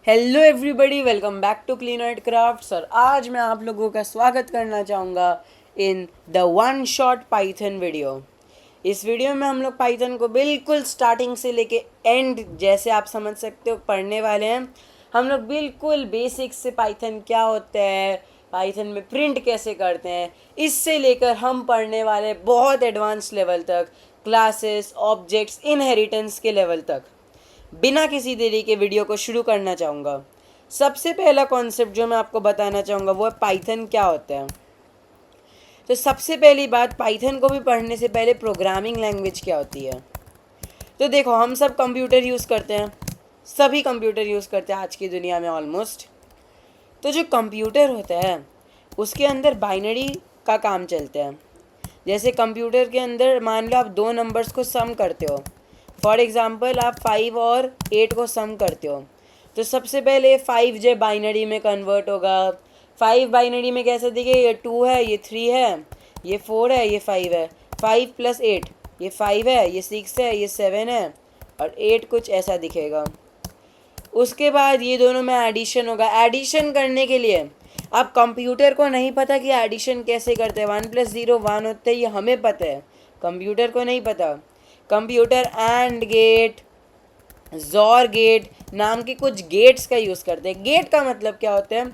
Hello everybody, welcome back to clean art crafts. और आज मैं आप लोगों का स्वागत करना चाहूँगा in the one shot Python video. इस वीडियो में हम लोग पाइथन को बिल्कुल स्टार्टिंग से लेके एंड, जैसे आप समझ सकते हो, पढ़ने वाले हैं। हम लोग बिल्कुल बेसिक्स से पाइथन क्या होता है, पाइथन में प्रिंट कैसे करते हैं, इससे लेकर हम पढ़ने वाले बहुत एडवांस लेवल तक, क्लासेस, ऑब्जेक्ट्स, इनहेरिटेंस के लेवल तक। बिना किसी देरी के वीडियो को शुरू करना चाहूँगा। सबसे पहला कॉन्सेप्ट जो मैं आपको बताना चाहूँगा वो है पाइथन क्या होता है। तो सबसे पहली बात, पाइथन को भी पढ़ने से पहले प्रोग्रामिंग लैंग्वेज क्या होती है। तो देखो, हम सब कंप्यूटर यूज़ करते हैं, सभी कंप्यूटर यूज़ करते हैं आज की दुनिया में ऑलमोस्ट। तो जो कंप्यूटर होता है उसके अंदर बाइनरी का काम चलता है। जैसे कंप्यूटर के अंदर मान लो आप दो नंबर्स को सम करते हो। फॉर एग्ज़ाम्पल आप 5 और 8 को सम करते हो, तो सबसे पहले 5 जो बाइनरी में कन्वर्ट होगा। 5 बाइनरी में कैसे दिखे, ये 2 है, ये 3 है, ये 4 है, ये 5 है। 5 + 8, ये 5 है, ये 6 है, ये 7 है, और 8 कुछ ऐसा दिखेगा। उसके बाद ये दोनों में एडिशन होगा। एडिशन करने के लिए अब कंप्यूटर को नहीं पता कि एडिशन कैसे करते हैं। 1 + 0 1 होते हैं, ये हमें पता है, कंप्यूटर को नहीं पता। Computer and gate, XOR gate नाम के कुछ गेट्स का यूज़ करते हैं। गेट का मतलब क्या होता है,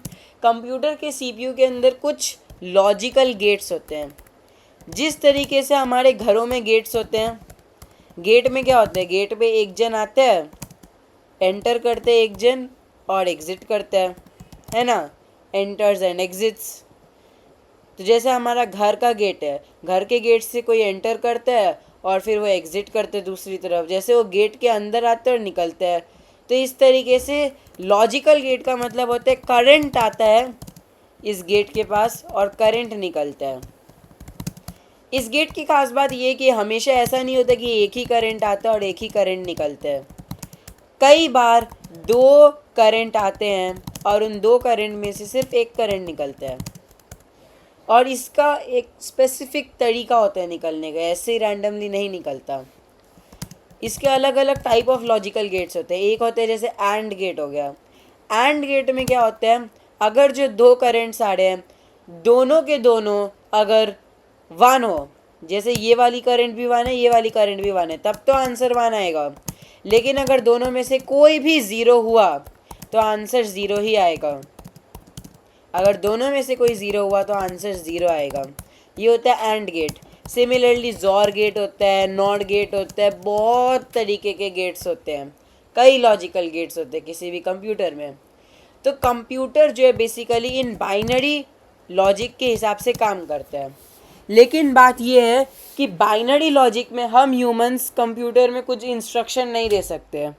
कंप्यूटर के सीपीयू के अंदर कुछ लॉजिकल गेट्स होते हैं। जिस तरीके से हमारे घरों में गेट्स होते हैं, गेट में क्या होता है, गेट पे एक जन आता है, एंटर करते हैं एक जन, और एग्ज़िट करता है ना, एंटर्स एंड एग्जिट्स। तो जैसे हमारा घर का गेट है, घर के गेट से कोई एंटर करता है और फिर वो एग्ज़िट करते हैं दूसरी तरफ, जैसे वो गेट के अंदर आते हैं और निकलते हैं। तो इस तरीके से लॉजिकल गेट का मतलब होता है करंट आता है इस गेट के पास और करंट निकलता है। इस गेट की खास बात ये है कि हमेशा ऐसा नहीं होता कि एक ही करंट आता है और एक ही करंट निकलता है। कई बार दो करंट आते हैं और उन दो करंट में से सिर्फ एक करंट निकलता है, और इसका एक स्पेसिफिक तरीका होता है निकलने का, ऐसे ही रैंडमली नहीं निकलता। इसके अलग अलग टाइप ऑफ लॉजिकल गेट्स होते हैं। एक होते हैं जैसे एंड गेट हो गया। एंड गेट में क्या होता है, अगर जो दो करंट्स आ रहे हैं, दोनों के दोनों अगर वन हो, जैसे ये वाली करंट भी वन है, ये वाली करंट भी वन है, तब तो आंसर वन आएगा। लेकिन अगर दोनों में से कोई भी ज़ीरो हुआ तो आंसर ज़ीरो ही आएगा। अगर दोनों में से कोई ज़ीरो हुआ तो आंसर ज़ीरो आएगा। ये होता है and gate. Similarly XOR gate होता है, नॉट गेट होता है, बहुत तरीके के गेट्स होते हैं, कई लॉजिकल गेट्स होते हैं किसी भी कंप्यूटर में। तो कंप्यूटर जो है बेसिकली इन बाइनरी लॉजिक के हिसाब से काम करता है। लेकिन बात यह है कि बाइनरी लॉजिक में हम ह्यूमंस कंप्यूटर में कुछ इंस्ट्रक्शन नहीं दे सकते हैं,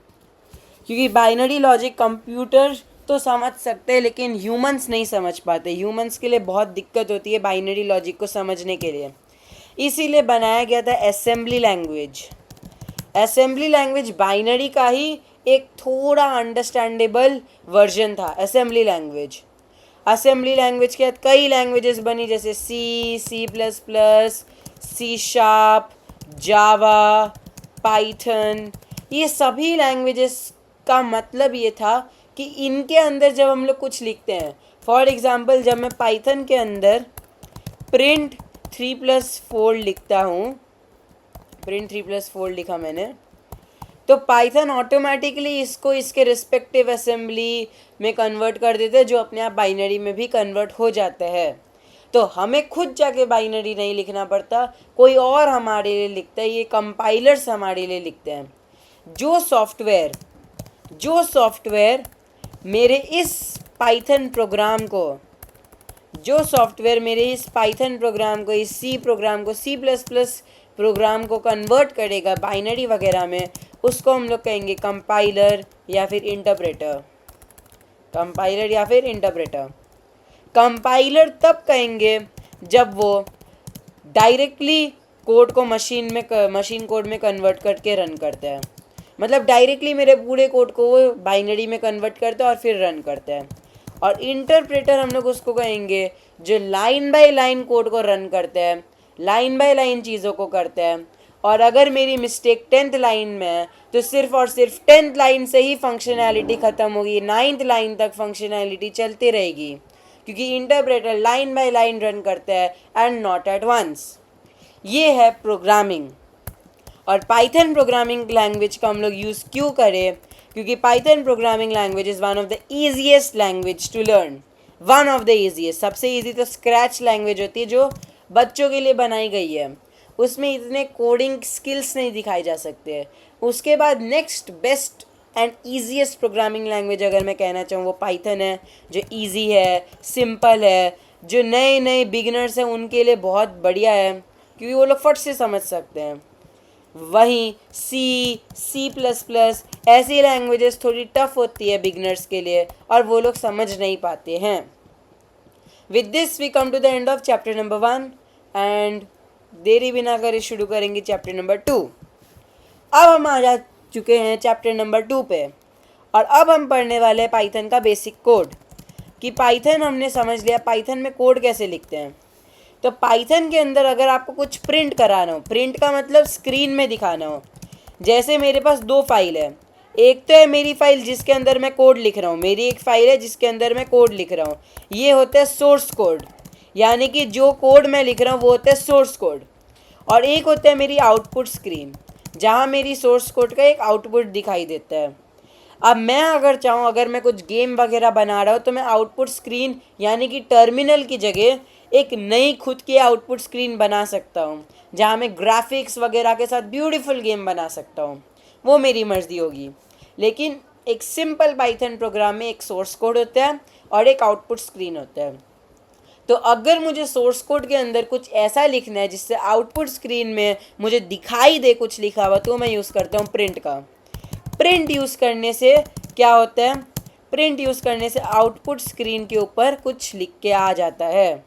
क्योंकि बाइनरी लॉजिक कंप्यूटर तो समझ सकते हैं लेकिन ह्यूमंस नहीं समझ पाते। ह्यूमंस के लिए बहुत दिक्कत होती है बाइनरी लॉजिक को समझने के लिए। इसीलिए बनाया गया था assembly language. Assembly language binary का ही एक थोड़ा अंडरस्टैंडेबल वर्जन था, असेंबली लैंग्वेज। असेंबली लैंग्वेज के बाद कई लैंग्वेजेस बनी, जैसे C++, C#, जावा, पाइथन। ये सभी लैंग्वेजेस का मतलब ये था कि इनके अंदर जब हम लोग कुछ लिखते हैं, फॉर एग्ज़ाम्पल जब मैं पाइथन के अंदर प्रिंट 3+4 लिखता हूँ, प्रिंट 3+4 लिखा मैंने, तो पाइथन ऑटोमेटिकली इसको इसके रिस्पेक्टिव असेंबली में कन्वर्ट कर देते हैं, जो अपने आप बाइनरी में भी कन्वर्ट हो जाता है। तो हमें खुद जाके बाइनरी नहीं लिखना पड़ता, कोई और हमारे लिए लिखता है, ये कंपाइलर्स हमारे लिए लिखते हैं। जो सॉफ्टवेयर मेरे इस पाइथन प्रोग्राम को, इस सी प्रोग्राम को, C++ प्रोग्राम को कन्वर्ट करेगा बाइनरी वगैरह में, उसको हम लोग कहेंगे कंपाइलर या फिर इंटरप्रेटर। कंपाइलर तब कहेंगे जब वो डायरेक्टली कोड को मशीन कोड में कन्वर्ट करके रन करता है, मतलब डायरेक्टली मेरे पूरे कोड को वो बाइनरी में कन्वर्ट करता है और फिर रन करता है। और इंटरप्रेटर हम लोग उसको कहेंगे जो लाइन बाय लाइन कोड को रन करता है, लाइन बाय लाइन चीज़ों को करता है, और अगर मेरी मिस्टेक 10th लाइन में है तो सिर्फ और सिर्फ 10th लाइन से ही फंक्शनैलिटी ख़त्म होगी, 9th लाइन तक फंक्शनैलिटी चलती रहेगी, क्योंकि interpreter line by line run करता है एंड नॉट एट वंस। ये है प्रोग्रामिंग। और पाइथन प्रोग्रामिंग लैंग्वेज का हम लोग यूज़ क्यों करें? क्योंकि Python programming language is one of the easiest language to learn. One of the easiest, सबसे ईजी तो स्क्रैच लैंग्वेज होती है जो बच्चों के लिए बनाई गई है, उसमें इतने कोडिंग स्किल्स नहीं दिखाए जा सकते। उसके बाद next best and easiest programming language अगर मैं कहना चाहूँ वो पाइथन है, जो ईजी है, सिंपल है, जो नए नए बिगिनर्स हैं उनके लिए बहुत बढ़िया है क्योंकि वो लोग फट से समझ सकते हैं। वहीं C++ ऐसी लैंग्वेजेस थोड़ी टफ होती है बिगिनर्स के लिए और वो लोग समझ नहीं पाते हैं। With this we come to the end of chapter number 1 and देरी बिना करे शुरू करेंगे चैप्टर नंबर 2। अब हम आ जा चुके हैं चैप्टर नंबर 2 पे और अब हम पढ़ने वाले हैं पाइथन का बेसिक कोड। कि पाइथन हमने समझ लिया पाइथन में कोड कैसे लिखते हैं। तो पाइथन के अंदर अगर आपको कुछ प्रिंट कराना हो, प्रिंट का मतलब स्क्रीन में दिखाना हो, जैसे मेरे पास दो फाइल है, एक तो है मेरी फाइल जिसके अंदर मैं कोड लिख रहा हूँ, मेरी एक फाइल है जिसके अंदर मैं कोड लिख रहा हूँ, ये होता है सोर्स कोड, यानी कि जो कोड मैं लिख रहा हूँ वो होता है सोर्स कोड। और एक होता है मेरी आउटपुट स्क्रीन जहाँ मेरी सोर्स कोड का एक आउटपुट दिखाई देता है। अब मैं अगर चाहूँ, अगर मैं कुछ गेम वगैरह बना रहा हूँ तो मैं आउटपुट स्क्रीन यानी कि टर्मिनल की जगह एक नई खुद की आउटपुट स्क्रीन बना सकता हूँ जहाँ मैं ग्राफिक्स वगैरह के साथ ब्यूटीफुल गेम बना सकता हूँ, वो मेरी मर्जी होगी। लेकिन एक सिंपल पाइथन प्रोग्राम में एक सोर्स कोड होता है और एक आउटपुट स्क्रीन होता है। तो अगर मुझे सोर्स कोड के अंदर कुछ ऐसा लिखना है जिससे आउटपुट स्क्रीन में मुझे दिखाई दे कुछ लिखा हुआ, तो मैं यूज़ करता हूँ प्रिंट का। प्रिंट यूज़ करने से क्या होता है? प्रिंट यूज़ करने से आउटपुट स्क्रीन के ऊपर कुछ लिख के आ जाता है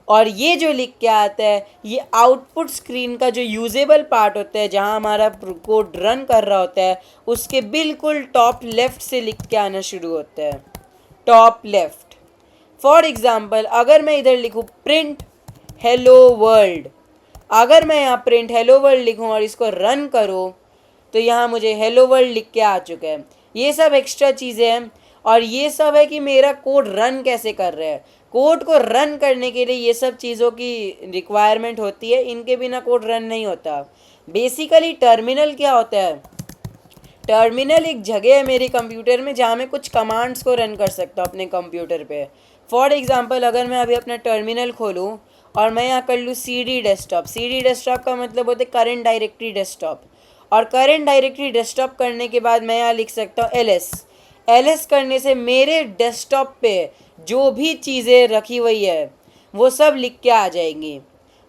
और ये जो लिख के आता है ये आउटपुट स्क्रीन का जो यूजेबल पार्ट होता है जहाँ हमारा कोड रन कर रहा होता है उसके बिल्कुल टॉप लेफ़्ट से लिख के आना शुरू होता है, टॉप लेफ़्ट। फॉर एग्ज़ाम्पल अगर मैं इधर लिखूँ प्रिंट हेलो वर्ल्ड, अगर मैं यहाँ प्रिंट हेलो वर्ल्ड लिखूँ और इसको रन करूँ तो यहाँ मुझे हेलो वर्ल्ड लिख के आ चुका है। ये सब एक्स्ट्रा चीज़ें हैं और ये सब है कि मेरा कोड रन कैसे कर रहा है। कोड को रन करने के लिए ये सब चीज़ों की रिक्वायरमेंट होती है, इनके बिना कोड रन नहीं होता। बेसिकली टर्मिनल क्या होता है? टर्मिनल एक जगह है मेरे कंप्यूटर में जहाँ मैं कुछ कमांड्स को रन कर सकता हूँ अपने कंप्यूटर पे। फॉर एग्जांपल अगर मैं अभी अपना टर्मिनल खोलूँ और मैं यहाँ कर लूँ CD डेस्कटॉप, CD डेस्कटॉप का मतलब होता है करेंट डायरेक्टरी डेस्कटॉप, और करेंट डायरेक्टरी डेस्कटॉप करने के बाद मैं यहाँ लिख सकता हूँ LS करने से मेरे डेस्कटॉप पे जो भी चीज़ें रखी हुई है वो सब लिख के आ जाएंगी।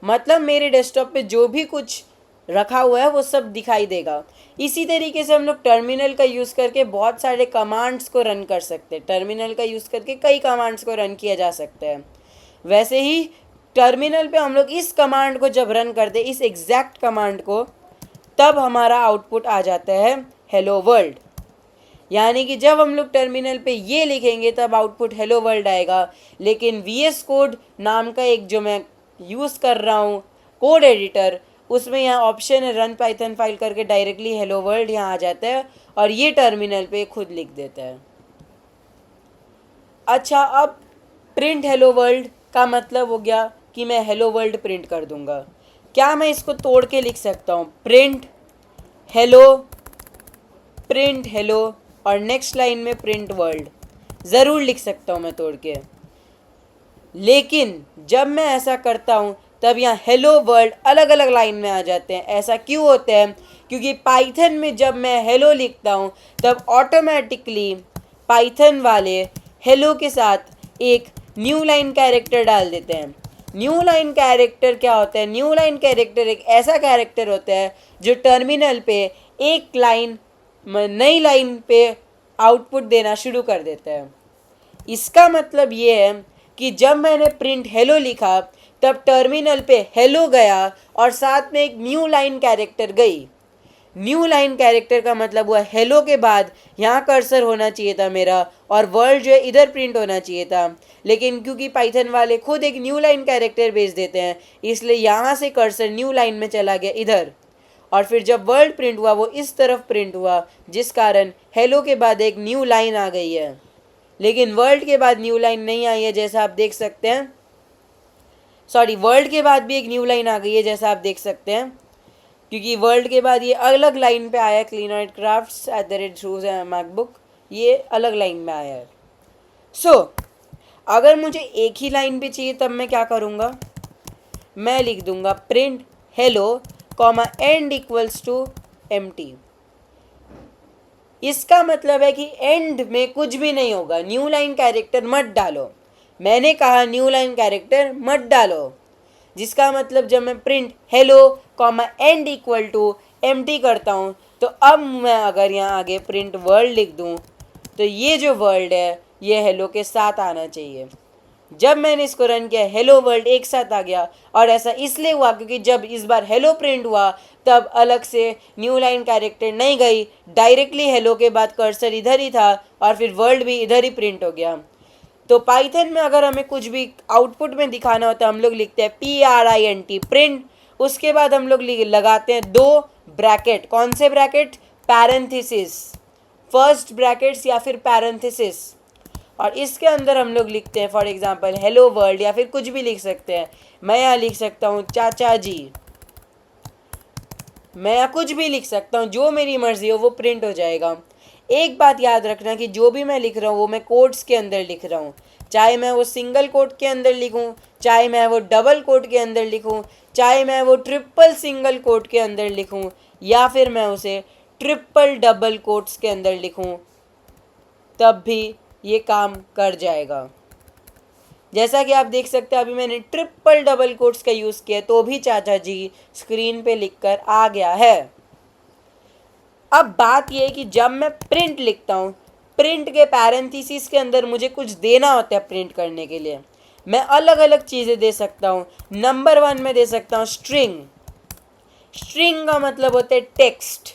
मतलब मेरे डेस्कटॉप पे जो भी कुछ रखा हुआ है वो सब दिखाई देगा। इसी तरीके से हम लोग टर्मिनल का यूज़ करके बहुत सारे कमांड्स को रन कर सकते हैं। टर्मिनल का यूज़ करके कई कमांड्स को रन किया जा सकता है। वैसे ही टर्मिनल पे हम लोग इस कमांड को जब रन करते हैं, इस एग्जैक्ट कमांड को, तब हमारा आउटपुट आ जाता है हेलो वर्ल्ड। यानी कि जब हम लोग टर्मिनल पे ये लिखेंगे तब आउटपुट हेलो वर्ल्ड आएगा। लेकिन VS कोड नाम का एक जो मैं यूज़ कर रहा हूँ कोड एडिटर, उसमें यहाँ ऑप्शन है रन पाइथन फाइल करके डायरेक्टली हेलो वर्ल्ड यहाँ आ जाता है और ये टर्मिनल पे खुद लिख देता है। अच्छा, अब प्रिंट हेलो वर्ल्ड का मतलब हो गया कि मैं हेलो वर्ल्ड प्रिंट कर दूंगा। क्या मैं इसको तोड़ के लिख सकता हूँ? प्रिंट हेलो और नेक्स्ट लाइन में प्रिंट वर्ल्ड, ज़रूर लिख सकता हूँ मैं तोड़ के। लेकिन जब मैं ऐसा करता हूँ तब यहाँ हेलो वर्ल्ड अलग अलग लाइन में आ जाते हैं। ऐसा क्यों होता है? क्योंकि पाइथन में जब मैं हेलो लिखता हूँ तब ऑटोमेटिकली पाइथन वाले हेलो के साथ एक न्यू लाइन कैरेक्टर डाल देते हैं। न्यू लाइन कैरेक्टर क्या होता है? न्यू लाइन कैरेक्टर एक ऐसा कैरेक्टर होता है जो टर्मिनल पे एक लाइन नई लाइन पे आउटपुट देना शुरू कर देता है। इसका मतलब ये है कि जब मैंने प्रिंट हेलो लिखा तब टर्मिनल पे हेलो गया और साथ में एक न्यू लाइन कैरेक्टर गई। न्यू लाइन कैरेक्टर का मतलब हुआ हेलो के बाद यहाँ कर्सर होना चाहिए था मेरा और वर्ल्ड जो है इधर प्रिंट होना चाहिए था। लेकिन क्योंकि पाइथन वाले खुद एक न्यू लाइन कैरेक्टर भेज देते हैं इसलिए यहाँ से कर्सर न्यू लाइन में चला गया इधर, और फिर जब वर्ल्ड प्रिंट हुआ वो इस तरफ प्रिंट हुआ, जिस कारण हेलो के बाद एक न्यू लाइन आ गई है, लेकिन वर्ल्ड के बाद न्यू लाइन नहीं आई है जैसा आप देख सकते हैं। सॉरी, वर्ल्ड के बाद भी एक न्यू लाइन आ गई है जैसा आप देख सकते हैं, क्योंकि वर्ल्ड के बाद ये अलग लाइन पे आया है, cleanoidcrafts@shooz-macbook, ये अलग लाइन में आया है। सो अगर मुझे एक ही लाइन पे चाहिए तब मैं क्या करूँगा, मैं लिख दूंगा print hello comma end equals to empty. इसका मतलब है कि एंड में कुछ भी नहीं होगा, न्यू लाइन कैरेक्टर मत डालो। मैंने कहा न्यू लाइन कैरेक्टर मत डालो, जिसका मतलब जब मैं print hello comma end equal to empty करता हूँ, तो अब मैं अगर यहाँ आगे प्रिंट वर्ल्ड लिख दूँ तो ये जो वर्ल्ड है ये हेलो के साथ आना चाहिए। जब मैंने इसको रन किया हेलो वर्ल्ड एक साथ आ गया, और ऐसा इसलिए हुआ क्योंकि जब इस बार हेलो प्रिंट हुआ तब अलग से न्यू लाइन कैरेक्टर नहीं गई, डायरेक्टली हेलो के बाद कर्सर इधर ही था और फिर वर्ल्ड भी इधर ही प्रिंट हो गया। तो पाइथन में अगर हमें कुछ भी आउटपुट में दिखाना होता है हम लोग लिखते हैं PRINT प्रिंट, उसके बाद हम लोग लगाते हैं 2 ब्रैकेट। कौन से ब्रैकेट? पैरेंथेसिस, फर्स्ट ब्रैकेट्स या फिर पैरेंथेसिस, और इसके अंदर हम लोग लिखते हैं फॉर एग्जांपल हेलो वर्ल्ड, या फिर कुछ भी लिख सकते हैं। मैं यहाँ लिख सकता हूँ चाचा जी, मैं यहाँ कुछ भी लिख सकता हूँ, जो मेरी मर्जी हो वो प्रिंट हो जाएगा। एक बात याद रखना कि जो भी मैं लिख रहा हूँ वो मैं कोट्स के अंदर लिख रहा हूँ, चाहे मैं वो सिंगल कोट के अंदर लिखूँ, चाहे मैं वो डबल कोट के अंदर लिखूँ, चाहे मैं वो ट्रिपल सिंगल कोट के अंदर लिखूँ, या फिर मैं उसे ट्रिपल डबल कोट्स के अंदर लिखूँ, तब भी ये काम कर जाएगा। जैसा कि आप देख सकते हैं अभी मैंने ट्रिपल डबल कोट्स का यूज़ किया तो भी चाचा जी स्क्रीन पे लिखकर आ गया है। अब बात यह है कि जब मैं प्रिंट लिखता हूँ, प्रिंट के पैरेंथेसिस के अंदर मुझे कुछ देना होता है प्रिंट करने के लिए। मैं अलग अलग चीज़ें दे सकता हूँ। नंबर 1 में दे सकता हूँ स्ट्रिंग। स्ट्रिंग का मतलब होता है टेक्स्ट,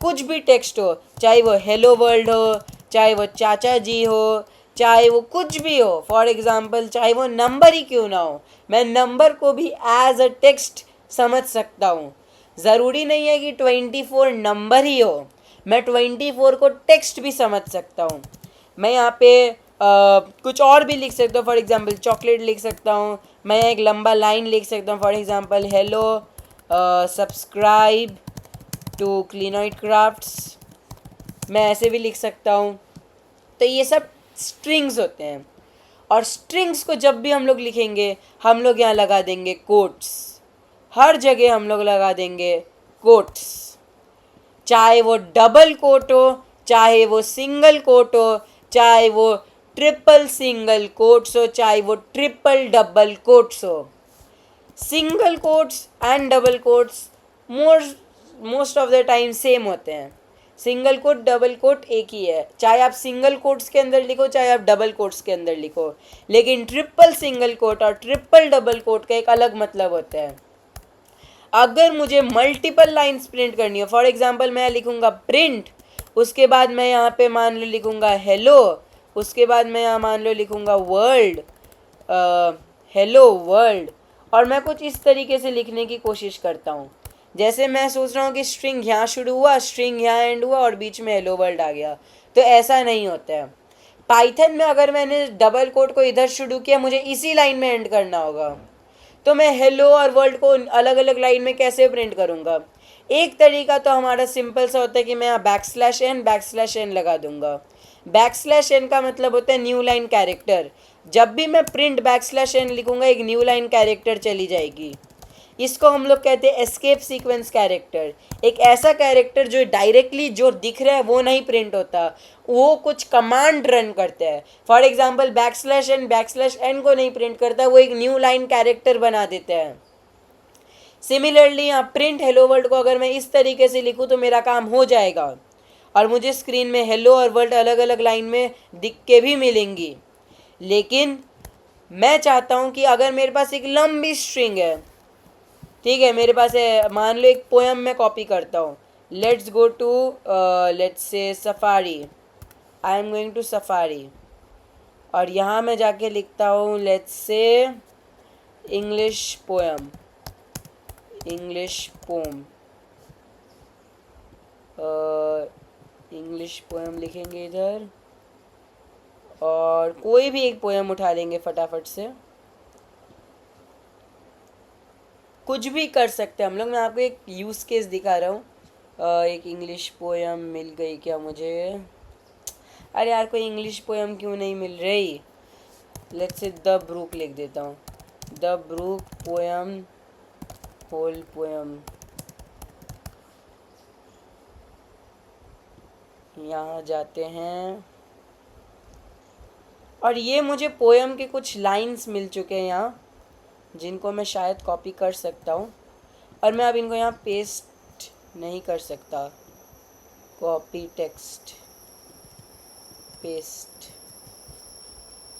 कुछ भी टेक्स्ट हो, चाहे वो हेलो वर्ल्ड हो, चाहे वो चाचा जी हो, चाहे वो कुछ भी हो। फॉर एग्जाम्पल चाहे वो नंबर ही क्यों ना हो, मैं नंबर को भी एज अ टेक्स्ट समझ सकता हूँ। ज़रूरी नहीं है कि 24 नंबर ही हो, मैं 24 को टेक्स्ट भी समझ सकता हूँ। मैं यहाँ पे कुछ और भी लिख सकता हूँ, फॉर एग्जाम्पल चॉकलेट लिख सकता हूँ, मैं एक लंबा लाइन लिख सकता हूँ, for example hello subscribe to क्लीनोइड क्राफ्ट्स, मैं ऐसे भी लिख सकता हूँ। तो ये सब स्ट्रिंग्स होते हैं, और स्ट्रिंग्स को जब भी हम लोग लिखेंगे हम लोग यहाँ लगा देंगे कोट्स, हर जगह हम लोग लगा देंगे कोट्स, चाहे वो डबल कोट हो, चाहे वो सिंगल कोट हो, चाहे वो ट्रिपल सिंगल कोट्स हो, चाहे वो ट्रिपल डबल कोट्स हो। Single quotes and double quotes most of the time same होते हैं। सिंगल कोट डबल कोट एक ही है, चाहे आप सिंगल कोट्स के अंदर लिखो चाहे आप डबल कोट्स के अंदर लिखो, लेकिन ट्रिपल सिंगल कोट और ट्रिपल डबल कोट का एक अलग मतलब होता है। अगर मुझे मल्टीपल लाइन्स प्रिंट करनी हो, फॉर एग्जांपल मैं लिखूंगा प्रिंट, उसके बाद मैं यहाँ पे मान लो लिखूंगा हेलो, उसके बाद मैं यहाँ मान लो लिखूंगा वर्ल्ड, हेलो वर्ल्ड, और मैं कुछ इस तरीके से लिखने की कोशिश करता हूँ। जैसे मैं सोच रहा हूँ कि स्ट्रिंग यहाँ शुरू हुआ, स्ट्रिंग यहाँ एंड हुआ और बीच में हेलो वर्ल्ड आ गया, तो ऐसा नहीं होता है। पाइथन में अगर मैंने डबल कोट को इधर शुरू किया, मुझे इसी लाइन में एंड करना होगा, तो मैं हेलो और वर्ल्ड को अलग अलग लाइन में कैसे प्रिंट करूँगा? एक तरीका तो हमारा सिंपल सा होता है कि मैं यहाँ बैकस्लैश एन लगा दूंगा। बैकस्लैश एन का मतलब होता है न्यू लाइन कैरेक्टर। जब भी मैं प्रिंट बैकस्लैश एन लिखूंगा एक न्यू लाइन कैरेक्टर चली जाएगी। इसको हम लोग कहते हैं एस्केप सीक्वेंस कैरेक्टर। एक ऐसा कैरेक्टर जो डायरेक्टली जो दिख रहा है वो नहीं प्रिंट होता, वो कुछ कमांड रन करता है। फॉर एग्जांपल बैकस्लैश एन को नहीं प्रिंट करता, वो एक न्यू लाइन कैरेक्टर बना देता है। सिमिलरली यहाँ प्रिंट हेलो वर्ल्ड को अगर मैं इस तरीके से लिखूँ तो मेरा काम हो जाएगा, और मुझे स्क्रीन में हेलो और वर्ल्ड अलग अलग लाइन में दिख के भी मिलेंगी। लेकिन मैं चाहता हूँ कि अगर मेरे पास एक लंबी स्ट्रिंग है, ठीक है, मेरे पास है, मान लो एक पोएम मैं कॉपी करता हूँ, let's go to let's say safari, I am going to safari, और यहाँ मैं जाके लिखता हूँ let's say English poem, English poem, English poem लिखेंगे इधर, और कोई भी एक पोएम उठा लेंगे फटाफट से, कुछ भी कर सकते हैं हम लोग। मैं आपको एक यूज़ केस दिखा रहा हूँ। एक इंग्लिश पोएम मिल गई क्या मुझे? अरे यार कोई इंग्लिश पोएम क्यों नहीं मिल रही? लेट्स से द ब्रूक लिख देता हूँ, the brook poem, whole poem. यहाँ जाते हैं और ये मुझे पोएम के कुछ लाइंस मिल चुके हैं यहाँ, जिनको मैं शायद कॉपी कर सकता हूँ, और मैं अब इनको यहाँ पेस्ट नहीं कर सकता। Copy text paste,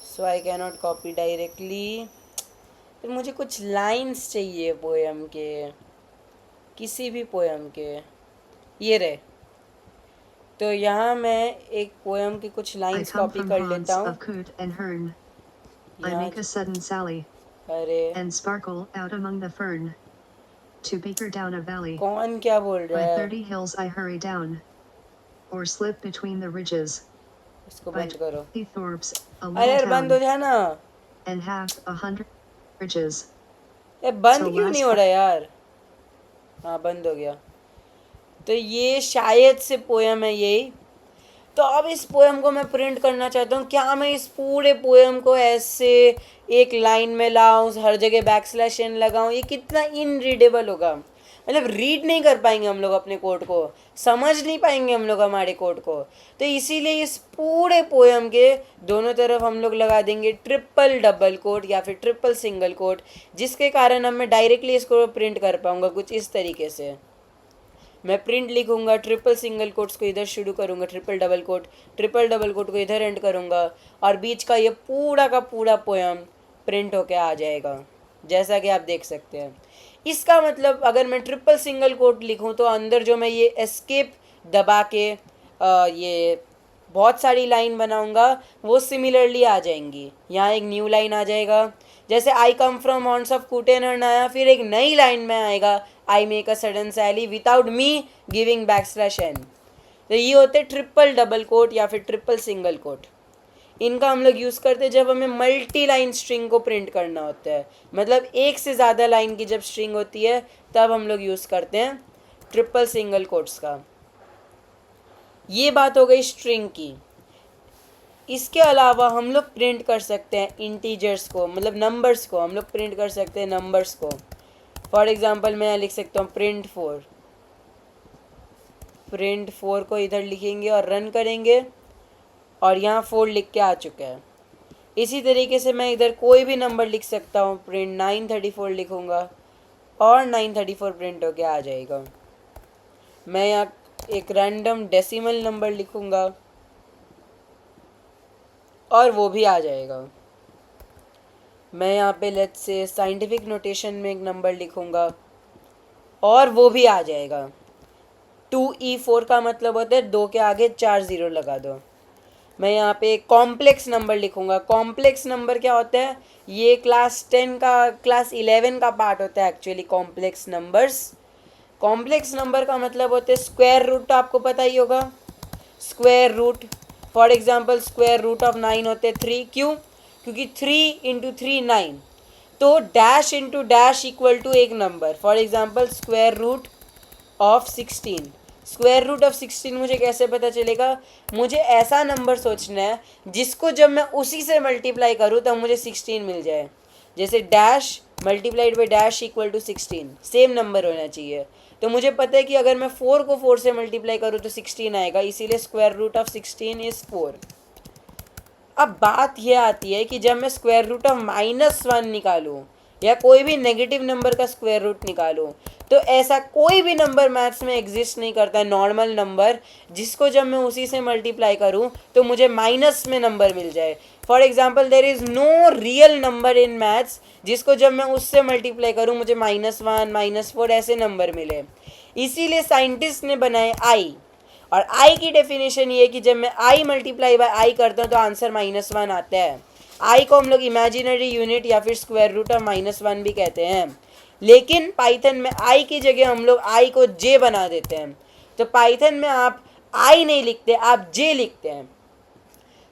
so I can not copy directly. फिर मुझे कुछ लाइंस चाहिए पोएम के, किसी भी पोएम के। ये रहे, तो यहाँ मैं एक पोएम की कुछ लाइंस कॉपी कर लेता हूँ। I make a sudden sally, अरे and sparkle out among the fern, to beaker down a valley. कौन क्या बोल रहा By है? 30 hills I hurry down, or slip between the ridges. इसको By बंद करो। 50 thorps, a अरे little यार बंद हो town, जा ना। and half 100 bridges. ये बंद So क्यों नहीं last हो रहा यार? हाँ बंद हो गया। तो ये शायद से पोएम है यही। तो अब इस पोएम को मैं प्रिंट करना चाहता हूँ। क्या मैं इस पूरे पोएम को ऐसे एक लाइन में लाऊं, हर जगह बैकस्लैश एन लगाऊं? ये कितना इनरीडेबल होगा, मतलब रीड नहीं कर पाएंगे हम लोग अपने कोड को, समझ नहीं पाएंगे हम लोग हमारे कोड को। तो इसीलिए इस पूरे पोएम के दोनों तरफ हम लोग लगा देंगे ट्रिपल डबल कोट या फिर ट्रिपल सिंगल कोट, जिसके कारण अब मैं डायरेक्टली इसको प्रिंट कर पाऊंगा कुछ इस तरीके से। मैं प्रिंट लिखूंगा, ट्रिपल सिंगल कोट्स को इधर शुरू करूंगा, ट्रिपल डबल कोट को इधर एंड करूंगा, और बीच का ये पूरा का पूरा पोएम प्रिंट होके आ जाएगा, जैसा कि आप देख सकते हैं। इसका मतलब अगर मैं ट्रिपल सिंगल कोट लिखूं तो अंदर जो मैं ये एस्केप दबा के ये बहुत सारी लाइन बनाऊंगा वो सिमिलरली आ जाएंगी। यहाँ एक न्यू लाइन आ जाएगा, जैसे आई कम फ्रॉम हॉर्न्स ऑफ कूटेनहर्न आया, फिर एक नई लाइन में आएगा I make a sudden sally without me giving backslash n. तो ये होते ट्रिपल डबल कोट या फिर ट्रिपल सिंगल कोट। इनका हम लोग यूज़ करते हैं जब हमें मल्टी लाइन स्ट्रिंग को प्रिंट करना होता है, मतलब एक से ज़्यादा लाइन की जब स्ट्रिंग होती है तब हम लोग यूज़ करते हैं ट्रिपल सिंगल कोट्स का। ये बात हो गई स्ट्रिंग की। इसके अलावा हम लोग प्रिंट कर सकते हैं इंटीजर्स को, मतलब नंबर्स को हम लोग प्रिंट कर सकते हैं नंबर्स को। फॉर एग्जांपल मैं यहाँ लिख सकता हूँ प्रिंट 4 को इधर लिखेंगे और रन करेंगे, और यहाँ 4 लिख के आ चुका है। इसी तरीके से मैं इधर कोई भी नंबर लिख सकता हूँ, प्रिंट 934 लिखूँगा और 934 प्रिंट होके आ जाएगा। मैं यहाँ एक रैंडम डेसिमल नंबर लिखूँगा और वो भी आ जाएगा। मैं यहाँ पे लेट्स से साइंटिफिक नोटेशन में एक नंबर लिखूँगा और वो भी आ जाएगा। 2E4 का मतलब होता है 2 के आगे 4 ज़ीरो लगा दो। मैं यहाँ पे कॉम्प्लेक्स नंबर लिखूँगा। कॉम्प्लेक्स नंबर क्या होता है? ये क्लास 11 का पार्ट होता है actually complex numbers. Complex number का मतलब होता है स्क्वायर रूट, तो आपको पता ही होगा square root. For example square root of 9 होते हैं 3। क्यों? क्योंकि 3 इंटू 3 9, तो dash into dash equal to एक number. For example square root of 16। Square root of 16 मुझे कैसे पता चलेगा? मुझे ऐसा नंबर सोचना है जिसको जब मैं उसी से मल्टीप्लाई करूँ तब मुझे 16 मिल जाए। जैसे dash multiplied by dash equal to 16, same number होना चाहिए। तो मुझे पता है कि अगर मैं 4 को 4 से मल्टीप्लाई करूँ तो 16 आएगा, इसीलिए स्क्वायर रूट ऑफ 16 इज़ 4। अब बात यह आती है कि जब मैं स्क्वायर रूट ऑफ -1 निकालूं या कोई भी नेगेटिव नंबर का स्क्वायर रूट निकालूं, तो ऐसा कोई भी नंबर मैथ्स में एग्जिस्ट नहीं करता है, नॉर्मल नंबर, जिसको जब मैं उसी से मल्टीप्लाई करूं तो मुझे माइनस में नंबर मिल जाए। For example there is no real number in maths जिसको जब मैं उससे मल्टीप्लाई करूं मुझे -1 -4 ऐसे नंबर मिले। इसीलिए साइंटिस्ट ने बनाए आई, और आई की डेफिनेशन ये है कि जब मैं आई मल्टीप्लाई बाय आई करता हूँ तो आंसर -1 आता है। आई को हम लोग इमेजिनरी यूनिट या फिर स्क्वायर रूट ऑफ -1 भी कहते हैं, लेकिन पाइथन में आई की जगह हम लोग आई को जे बना देते हैं। तो पाइथन में आप आई नहीं लिखते, आप जे लिखते हैं।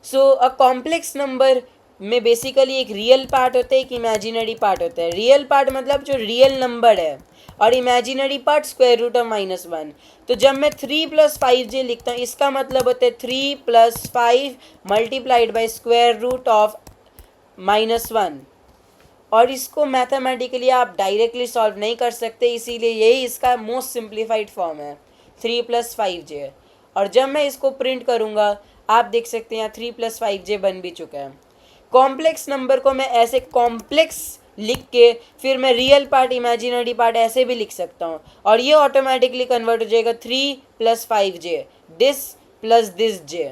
सो अ कॉम्प्लेक्स नंबर में बेसिकली एक रियल पार्ट होता है, एक इमेजिनरी पार्ट होता है। रियल पार्ट मतलब जो रियल नंबर है, और imaginary part square root of -1। तो जब मैं 3 + 5j लिखता हूँ, इसका मतलब होता है 3 + 5 multiplied by square root of -1। और इसको मैथमेटिकली आप डायरेक्टली सॉल्व नहीं कर सकते, इसीलिए यही इसका मोस्ट सिंप्लीफाइड फॉर्म है, 3 + 5j। और जब मैं इसको प्रिंट करूँगा, आप देख सकते हैं यहाँ 3 + 5j बन भी चुका है। कॉम्प्लेक्स नंबर को मैं ऐसे कॉम्प्लेक्स लिख के फिर मैं रियल पार्ट इमेजिनरी पार्ट ऐसे भी लिख सकता हूँ, और ये ऑटोमेटिकली कन्वर्ट हो जाएगा 3 + 5j, this plus this j।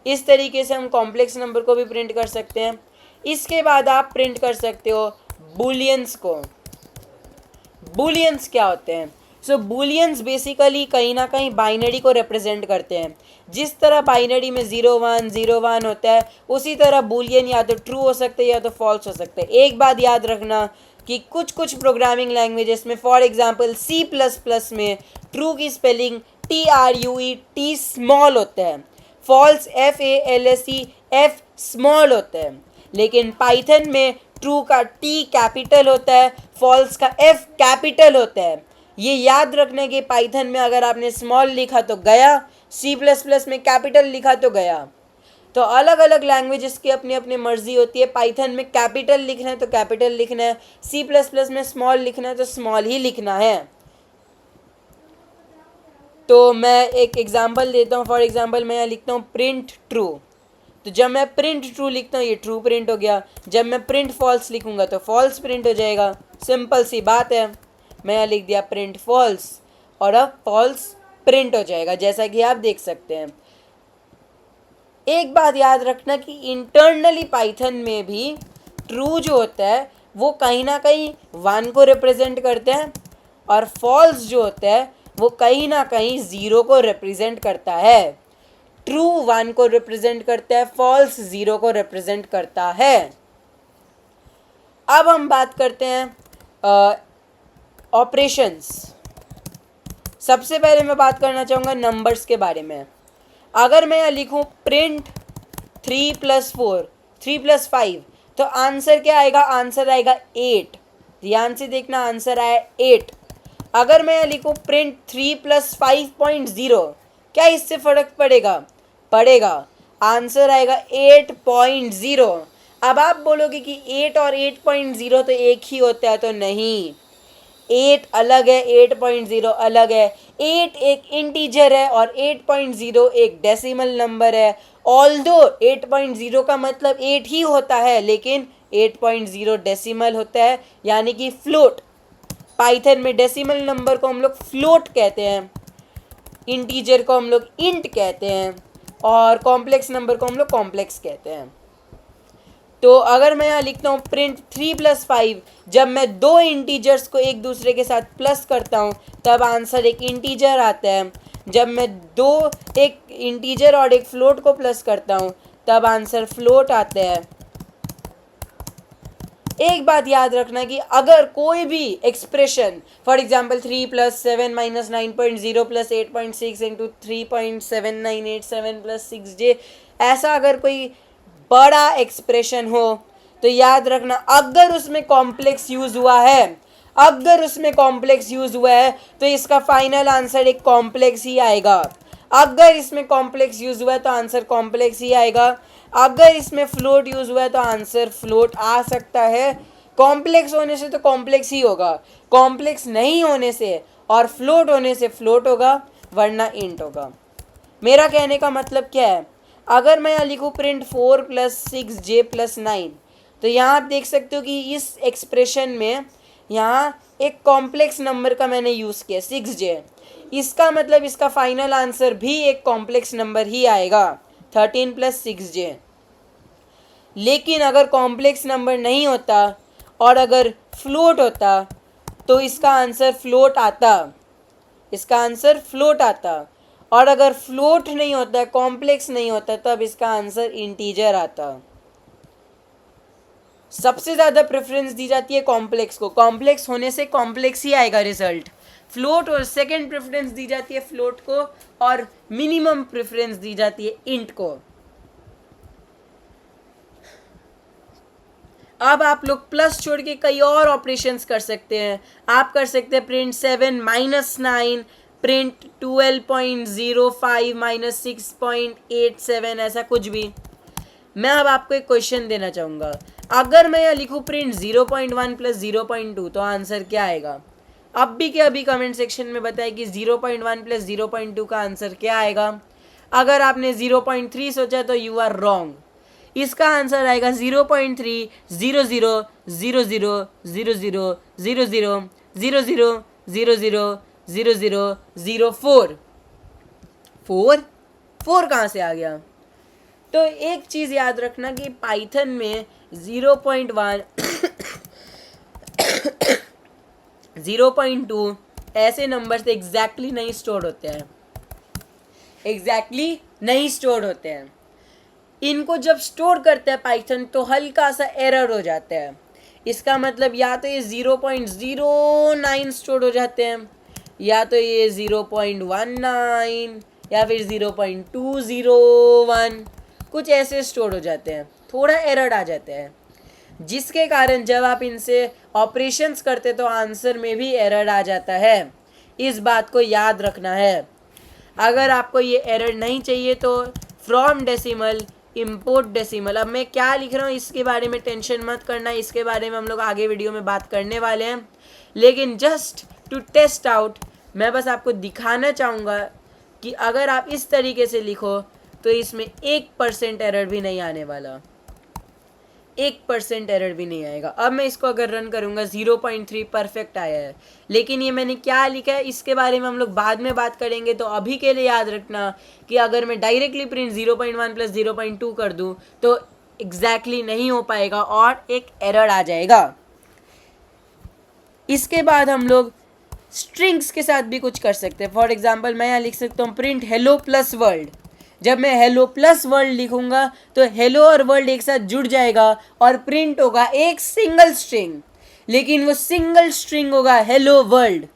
इस तरीके से हम कॉम्प्लेक्स नंबर को भी प्रिंट कर सकते हैं। इसके बाद आप प्रिंट कर सकते हो बूलियंस को। बूलियंस क्या होते हैं? सो बूलियंस बेसिकली कहीं ना कहीं बाइनरी को रिप्रेजेंट करते हैं। जिस तरह बाइनरी में 0 1 0 1 होता है, उसी तरह बूलियन या तो ट्रू हो सकते हैं या तो फॉल्स हो सकते हैं। एक बात याद रखना कि कुछ कुछ प्रोग्रामिंग लैंग्वेजेस में, फॉर एग्जांपल C++ में ट्रू की स्पेलिंग TRUE स्मॉल होता है, फॉल्स FALSE F स्मॉल होता है। लेकिन पाइथन में ट्रू का T कैपिटल होता है, फॉल्स का F कैपिटल होता है। ये याद रखने के पाइथन में अगर आपने स्मॉल लिखा तो गया, C++ में कैपिटल लिखा तो गया। तो अलग अलग लैंग्वेजेस की अपनी अपनी मर्जी होती है। पाइथन में कैपिटल लिखना है तो कैपिटल लिखना है, C++ में स्मॉल लिखना है तो स्मॉल ही लिखना है। तो मैं एक एग्जांपल देता हूँ। फॉर एग्जांपल मैं यहाँ लिखता हूँ प्रिंट ट्रू। तो जब मैं प्रिंट ट्रू लिखता हूँ, ये ट्रू प्रिंट हो गया। जब मैं प्रिंट फॉल्स लिखूंगा तो फॉल्स प्रिंट हो जाएगा। सिंपल सी बात है। मैं यहाँ लिख दिया प्रिंट फॉल्स, और अब फॉल्स प्रिंट हो जाएगा, जैसा कि आप देख सकते हैं। एक बात याद रखना कि इंटरनली पाइथन में भी ट्रू जो होता है वो कहीं ना कहीं 1 को रिप्रेजेंट करते हैं, और फॉल्स जो होता है वो कहीं ना कहीं 0 को रिप्रेजेंट करता है। ट्रू 1 को रिप्रेजेंट करता है, फॉल्स 0 को रिप्रेजेंट करता है। अब हम बात करते हैं ऑपरेशंस। सबसे पहले मैं बात करना चाहूँगा नंबर्स के बारे में। अगर मैं यहाँ लिखूँ प्रिंट 3 + 4 3 + 5, तो आंसर क्या आएगा? आंसर आएगा 8। ध्यान से देखना, आंसर आया 8। अगर मैं यहाँ लिखूँ प्रिंट 3 + 5.0, क्या इससे फर्क पड़ेगा? पड़ेगा। आंसर आएगा 8.0। अब आप बोलोगे कि 8 और 8.0 तो एक ही होता है, तो नहीं, 8 अलग है, 8.0 अलग है। 8 एक इंटीजर है और 8.0 एक डेसिमल नंबर है। ऑल्दो 8.0 का मतलब 8 ही होता है, लेकिन 8.0 डेसिमल होता है, यानी कि फ्लोट। पाइथन में डेसिमल नंबर को हम लोग फ्लोट कहते हैं, इंटीजर को हम लोग इंट कहते हैं, और कॉम्प्लेक्स नंबर को हम लोग कॉम्प्लेक्स कहते हैं। तो अगर मैं यहाँ लिखता हूँ प्रिंट 3 + 5, जब मैं दो इंटीजर्स को एक दूसरे के साथ प्लस करता हूँ तब आंसर एक इंटीजर आता है। जब मैं एक इंटीजर और एक फ्लोट को प्लस करता हूँ तब आंसर फ्लोट आता है। एक बात याद रखना कि अगर कोई भी एक्सप्रेशन, फॉर एग्जांपल 3 + 7 - 9.0 + 8.6 × 3.7987 + 6j, ऐसा अगर कोई बड़ा एक्सप्रेशन हो, तो याद रखना अगर उसमें कॉम्प्लेक्स यूज हुआ है, तो इसका फाइनल आंसर एक कॉम्प्लेक्स ही आएगा। अगर इसमें कॉम्प्लेक्स यूज हुआ है तो आंसर कॉम्प्लेक्स ही आएगा। अगर इसमें फ्लोट यूज हुआ है तो आंसर फ्लोट आ सकता है। कॉम्प्लेक्स होने से तो कॉम्प्लेक्स ही होगा, कॉम्प्लेक्स नहीं होने से और फ्लोट होने से फ्लोट होगा, वरना इंट होगा। मेरा कहने का मतलब क्या है? अगर मैं यहाँ लिखूँ प्रिंट 4 + 6j + 9, तो यहाँ आप देख सकते हो कि इस एक्सप्रेशन में यहाँ एक कॉम्प्लेक्स नंबर का मैंने यूज़ किया 6j। इसका मतलब इसका फाइनल आंसर भी एक कॉम्प्लेक्स नंबर ही आएगा, 13 + 6j। लेकिन अगर कॉम्प्लेक्स नंबर नहीं होता और अगर फ्लोट होता तो इसका आंसर फ्लोट आता, और अगर फ्लोट नहीं होता, कॉम्प्लेक्स नहीं होता, तब इसका आंसर इंटीजर आता। सबसे ज़्यादा प्रेफरेंस दी जाती है कॉम्प्लेक्स को। कॉम्प्लेक्स होने से कॉम्प्लेक्स ही आएगा रिजल्ट। फ्लोट और सेकंड प्रेफरेंस दी जाती है फ्लोट को, और मिनिमम प्रेफरेंस दी जाती है इंट को। अब आप लोग प्लस छोड़ के कई और ऑपरेशंस कर सकते हैं। आप कर सकते हैं प्रिंट 7 माइनस 9, प्रिंट 12.05 माइनस 6.87, ऐसा कुछ भी। मैं अब आपको एक क्वेश्चन देना चाहूँगा। अगर मैं यह लिखूँ प्रिंट 0.1 प्लस 0.2 तो आंसर क्या आएगा? अब भी के अभी कमेंट सेक्शन में बताएं कि 0.1 प्लस 0.2 का आंसर क्या आएगा। अगर आपने 0.3 सोचा तो यू आर रॉन्ग। इसका आंसर आएगा 0.3 0 0 0 0 0 0 0 0 0 0 0 0 0 0 0 4। 4 कहाँ से आ गया? तो एक चीज़ याद रखना कि पाइथन में 0.1 0.2 ऐसे नंबर्स एग्जैक्टली नहीं स्टोर होते हैं, एग्जैक्टली नहीं स्टोर होते हैं। इनको जब स्टोर करते हैं पाइथन तो हल्का सा एरर हो जाता है। इसका मतलब या तो ये 0.09 स्टोर हो जाते हैं, या तो ये 0.19, या फिर 0.201, कुछ ऐसे स्टोर हो जाते हैं, थोड़ा एरर आ जाते हैं, जिसके कारण जब आप इनसे ऑपरेशंस करते तो आंसर में भी एरर आ जाता है। इस बात को याद रखना है। अगर आपको ये एरर नहीं चाहिए तो फ्रॉम डेसिमल इम्पोर्ट डेसिमल। अब मैं क्या लिख रहा हूँ इसके बारे में टेंशन मत करना, इसके बारे में हम लोग आगे वीडियो में बात करने वाले हैं। लेकिन जस्ट टू टेस्ट आउट मैं बस आपको दिखाना चाहूँगा कि अगर आप इस तरीके से लिखो तो इसमें 1% एरर भी नहीं आने वाला, 1% एरर भी नहीं आएगा। अब मैं इसको अगर रन करूँगा 0.3 परफेक्ट आया है, लेकिन ये मैंने क्या लिखा है इसके बारे में हम लोग बाद में बात करेंगे। तो अभी के लिए याद रखना कि अगर मैं डायरेक्टली प्रिंट 0.1 प्लस 0.2 कर दूँ तो एग्जैक्टली नहीं हो पाएगा और एक एरर आ जाएगा। इसके बाद हम लोग स्ट्रिंग्स के साथ भी कुछ कर सकते हैं। फॉर एग्जाम्पल मैं यहाँ लिख सकता हूँ प्रिंट हेलो प्लस वर्ल्ड। जब मैं हेलो प्लस वर्ल्ड लिखूंगा तो हेलो और वर्ल्ड एक साथ जुड़ जाएगा और प्रिंट होगा एक सिंगल स्ट्रिंग, लेकिन वो सिंगल स्ट्रिंग होगा hello world.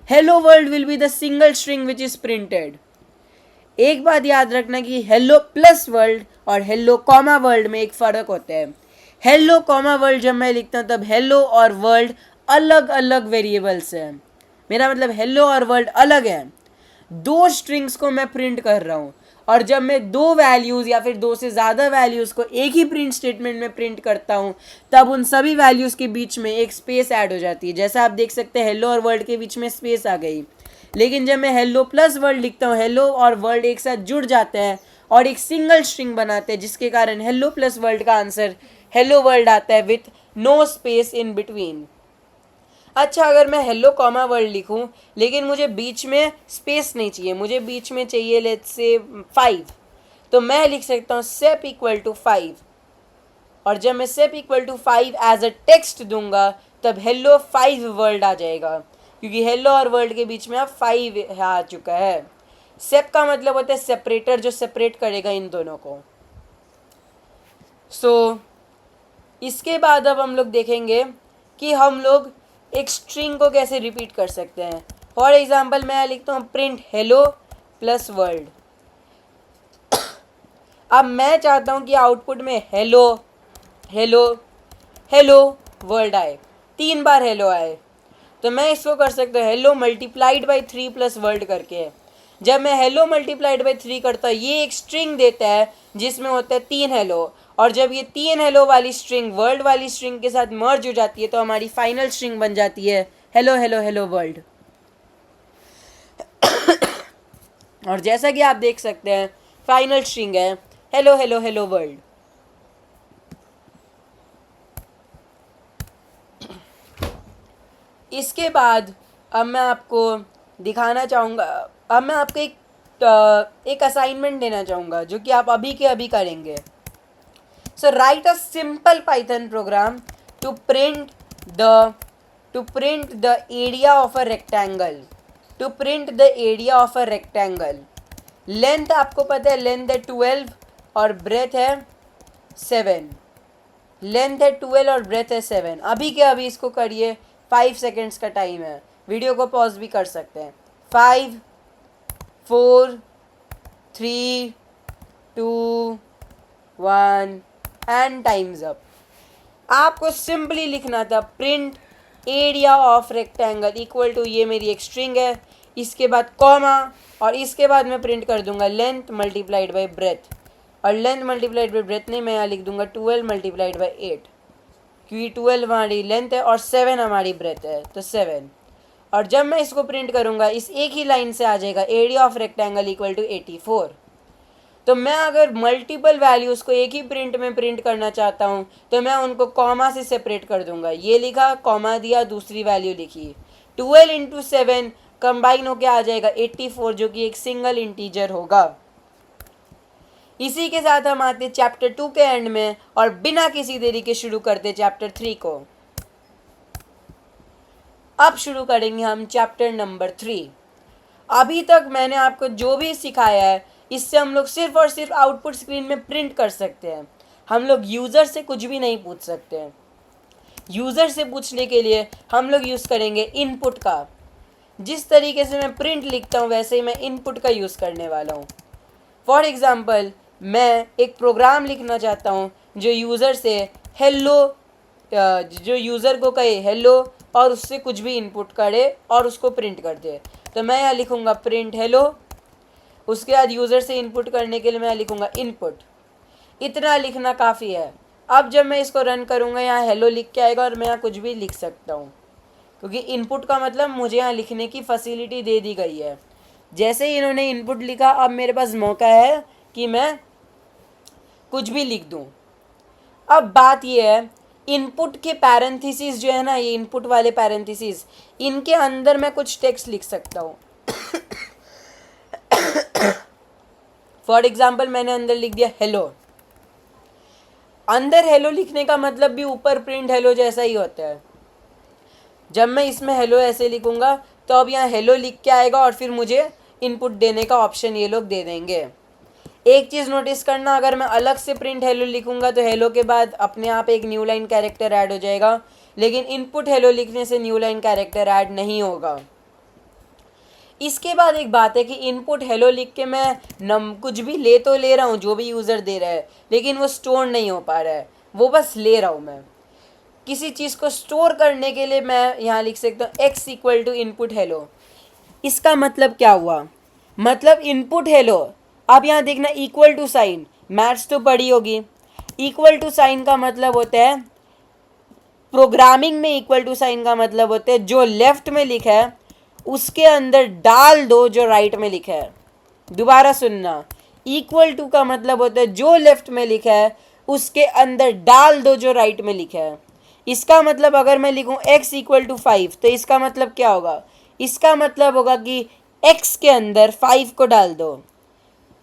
Hello world will be the single string which is printed. एक बात याद रखना कि हेलो प्लस वर्ल्ड और हेलो कॉमा वर्ल्ड में एक फ़र्क होता है। हेलो कॉमा वर्ल्ड जब मैं लिखता हूँ तब हेलो और वर्ल्ड अलग अलग वेरिएबल्स हैं। मेरा मतलब हेलो और वर्ल्ड अलग है, दो स्ट्रिंग्स को मैं प्रिंट कर रहा हूँ। और जब मैं दो वैल्यूज़ या फिर दो से ज़्यादा वैल्यूज़ को एक ही प्रिंट स्टेटमेंट में प्रिंट करता हूँ तब उन सभी वैल्यूज़ के बीच में एक स्पेस ऐड हो जाती है। जैसा आप देख सकते हैं हेलो और वर्ल्ड के बीच में स्पेस आ गई। लेकिन जब मैं हेलो प्लस वर्ल्ड लिखता हूँ हेलो और वर्ल्ड एक साथ जुड़ जाते हैं और एक सिंगल स्ट्रिंग बनाते हैं, जिसके कारण हेलो प्लस वर्ल्ड का आंसर हेलो वर्ल्ड आता है with no space in between. अच्छा, अगर मैं हेलो कॉमा वर्ल्ड लिखूं लेकिन मुझे बीच में स्पेस नहीं चाहिए, मुझे बीच में चाहिए लेट्स से 5, तो मैं लिख सकता हूँ सेप इक्वल टू 5। और जब मैं sep equal to 5 as a text दूंगा तब हेलो 5 वर्ल्ड आ जाएगा, क्योंकि हेलो और वर्ल्ड के बीच में अब 5 आ चुका है। सेप का मतलब होता है सेपरेटर, जो सेपरेट करेगा इन दोनों को। सो इसके बाद अब हम लोग देखेंगे कि हम लोग एक स्ट्रिंग को कैसे रिपीट कर सकते हैं। फॉर एग्जाम्पल मैं लिखता हूँ प्रिंट हेलो प्लस वर्ल्ड। अब मैं चाहता हूँ कि आउटपुट में हेलो हेलो हेलो वर्ल्ड आए, 3 बार हेलो आए। तो मैं इसको कर सकता हूँ hello multiplied by 3 plus world करके। जब मैं हेलो मल्टीप्लाइड बाई 3 करता हूँ ये एक स्ट्रिंग देता है जिसमें होता है 3 हेलो, और जब ये 3 हेलो वाली स्ट्रिंग वर्ल्ड वाली स्ट्रिंग के साथ मर्ज हो जाती है तो हमारी फाइनल स्ट्रिंग बन जाती है हेलो हेलो हेलो वर्ल्ड। और जैसा कि आप देख सकते हैं फाइनल स्ट्रिंग है हेलो हेलो हेलो वर्ल्ड। इसके बाद अब मैं आपको दिखाना चाहूँगा, अब मैं आपको एक असाइनमेंट देना चाहूँगा जो कि आप अभी के अभी करेंगे। So write a simple Python program to print the area of a rectangle. To print the area of a rectangle. Length आपको पता है, लेंथ है 12 और ब्रेथ है 7। लेंथ है 12 और ब्रेथ है 7। अभी के अभी इसको करिए, 5 सेकेंड्स का टाइम है। वीडियो को पॉज भी कर सकते हैं। 5 4 3 2 1 एंड टाइम्स अप। आपको सिंपली लिखना था print area of rectangle equal to, ये मेरी एक स्ट्रिंग है, इसके बाद कॉमा, और इसके बाद मैं प्रिंट कर दूंगा लेंथ मल्टीप्लाइड बाई ब्रेथ, और लेंथ मल्टीप्लाइड बाई ब्रेथ नहीं, मैं यहाँ लिख दूंगा 12 मल्टीप्लाइड बाई 8, क्योंकि 12 हमारी लेंथ है और 7 हमारी ब्रेथ है, तो 7। और जब मैं इसको प्रिंट करूंगा इस एक ही लाइन से आ जाएगा area of rectangle equal to 84। तो मैं अगर मल्टीपल वैल्यूज़ को एक ही प्रिंट में प्रिंट करना चाहता हूँ तो मैं उनको कॉमा से सेपरेट कर दूंगा। ये लिखा, कॉमा दिया, दूसरी वैल्यू लिखी, 12 इंटू 7 कंबाइन होके आ जाएगा 84, जो कि एक सिंगल इंटीजर होगा। इसी के साथ हम आते चैप्टर 2 के एंड में और बिना किसी देरी के शुरू करते चैप्टर 3 को। अब शुरू करेंगे हम चैप्टर नंबर 3। अभी तक मैंने आपको जो भी सिखाया है इससे हम लोग सिर्फ और सिर्फ आउटपुट स्क्रीन में प्रिंट कर सकते हैं। हम लोग यूज़र से कुछ भी नहीं पूछ सकते हैं। यूज़र से पूछने के लिए हम लोग यूज़ करेंगे इनपुट का। जिस तरीके से मैं प्रिंट लिखता हूँ वैसे ही मैं इनपुट का यूज़ करने वाला हूँ। फॉर एग्ज़ाम्पल, मैं एक प्रोग्राम लिखना चाहता हूँ जो यूज़र से हेलो, जो यूज़र को कहे हेलो और उससे कुछ भी इनपुट करे और उसको प्रिंट कर दे। तो मैं यहाँ लिखूँगा प्रिंट हेलो, उसके बाद यूज़र से इनपुट करने के लिए मैं लिखूँगा इनपुट। इतना लिखना काफ़ी है। अब जब मैं इसको रन करूँगा यहाँ हेलो लिख के आएगा और मैं यहाँ कुछ भी लिख सकता हूँ, क्योंकि इनपुट का मतलब मुझे यहाँ लिखने की फैसिलिटी दे दी गई है। जैसे ही इन्होंने इनपुट लिखा अब मेरे पास मौका है कि मैं कुछ भी लिख दूँ। अब बात ये है, इनपुट के पैरेंथेसिस जो है ना, ये इनपुट वाले पैरेंथेसिस, इनके अंदर मैं कुछ टेक्स्ट लिख सकता हूँ। फॉर एग्जाम्पल, मैंने अंदर लिख दिया हेलो। अंदर हेलो लिखने का मतलब भी ऊपर प्रिंट हेलो जैसा ही होता है। जब मैं इसमें हेलो ऐसे लिखूंगा तो अब यहाँ हेलो लिख के आएगा और फिर मुझे इनपुट देने का ऑप्शन ये लोग दे देंगे। एक चीज़ नोटिस करना, अगर मैं अलग से प्रिंट हेलो लिखूंगा तो हेलो के बाद अपने आप एक न्यू लाइन कैरेक्टर ऐड हो जाएगा, लेकिन इनपुट हेलो लिखने से न्यू लाइन कैरेक्टर ऐड नहीं होगा। इसके बाद एक बात है कि इनपुट हेलो लिख के मैं कुछ भी ले तो ले रहा हूँ जो भी यूज़र दे रहा है, लेकिन वो स्टोर नहीं हो पा रहा है, वो बस ले रहा हूँ मैं। किसी चीज़ को स्टोर करने के लिए मैं यहाँ लिख सकता हूँ x equal to input hello. इसका मतलब क्या हुआ, मतलब इनपुट हेलो। अब यहाँ देखना इक्वल टू साइन, मैथ्स तो पढ़ी होगी। इक्वल टू साइन का मतलब होता है, प्रोग्रामिंग में इक्वल टू साइन का मतलब होता है जो लेफ्ट में लिखा है उसके अंदर डाल दो जो राइट में लिखा है। दोबारा सुनना, इक्वल टू का मतलब होता है जो लेफ्ट में लिखा है उसके अंदर डाल दो जो राइट में लिखा है। इसका मतलब अगर मैं लिखूं x इक्वल टू 5 तो इसका मतलब क्या होगा, इसका मतलब होगा कि x के अंदर 5 को डाल दो,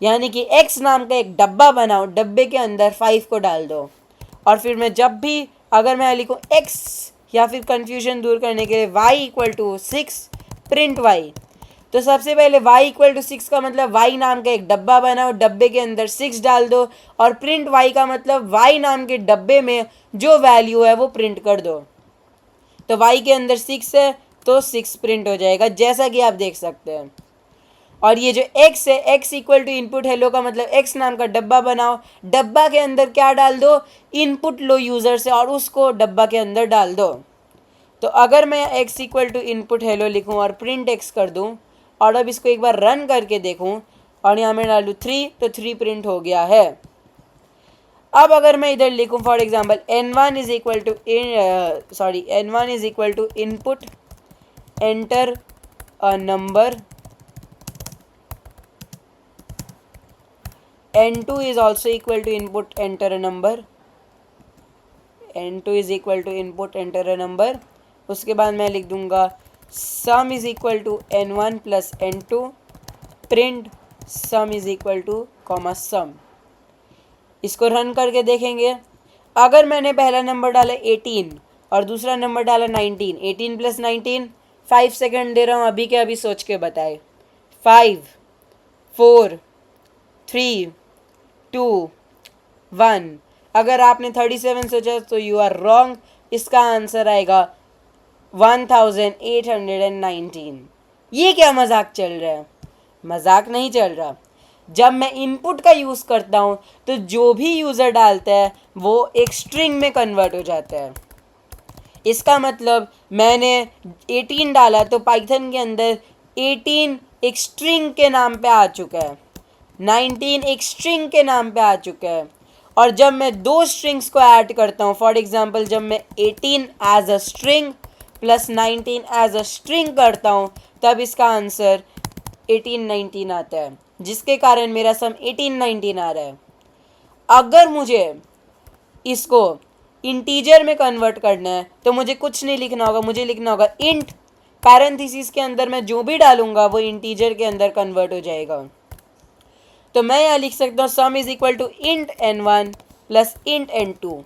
यानी कि x नाम का एक डब्बा बनाओ, डब्बे के अंदर 5 को डाल दो। और फिर मैं जब भी अगर मैं लिखूं x, या फिर कन्फ्यूजन दूर करने के लिए y equal to 6 print y, तो सबसे पहले y इक्वल टू 6 का मतलब y नाम का एक डब्बा बनाओ, डब्बे के अंदर 6 डाल दो, और प्रिंट y का मतलब y नाम के डब्बे में जो वैल्यू है वो प्रिंट कर दो। तो y के अंदर 6 है तो 6 प्रिंट हो जाएगा, जैसा कि आप देख सकते हैं। और ये जो x है, x equal to input hello का मतलब x नाम का डब्बा बनाओ, डब्बा के अंदर क्या डाल दो, इनपुट लो यूज़र से और उसको डब्बा के अंदर डाल दो। तो अगर मैं x equal to input hello लिखूँ और प्रिंट x कर दूँ और अब इसको एक बार रन करके देखूँ और यहाँ मैं डालूँ 3 तो 3 प्रिंट हो गया है। अब अगर मैं इधर लिखूँ for example n1 is equal to n1 is equal to input enter a number, n2 is also equal to input enter a number, n2 is equal to input enter a number। उसके बाद मैं लिख दूंगा sum is equal to n1 plus n2 print sum is equal to comma sum। इसको run करके देखेंगे, अगर मैंने पहला नंबर डाला 18 और दूसरा नंबर डाला 19, 18 प्लस 19, 5 सेकेंड दे रहा हूँ, अभी के अभी सोच के बताए। 5 4 3 2 1। अगर आपने 37 सोचा तो यू आर रॉन्ग, इसका आंसर आएगा 1819। ये क्या मजाक चल रहा है? मजाक नहीं चल रहा। जब मैं इनपुट का यूज़ करता हूँ तो जो भी यूज़र डालता है वो एक स्ट्रिंग में कन्वर्ट हो जाता है। इसका मतलब मैंने 18 डाला तो पाइथन के अंदर 18 एक स्ट्रिंग के नाम पे आ चुका है, 19 एक स्ट्रिंग के नाम पे आ चुका है। और जब मैं दो स्ट्रिंग्स को ऐड करता हूँ, फॉर एग्जांपल जब मैं 18 as a string plus 19 as a string करता हूँ, तब इसका आंसर 1819 आता है, जिसके कारण मेरा सम 1819 आ रहा है। अगर मुझे इसको इंटीजर में कन्वर्ट करना है तो मुझे कुछ नहीं लिखना होगा, मुझे लिखना होगा इंट, पैरेंथेसिस के अंदर मैं जो भी डालूंगा वो इंटीजर के अंदर कन्वर्ट हो जाएगा। तो मैं यहाँ लिख सकता हूँ sum is equal to int n1 plus int n2।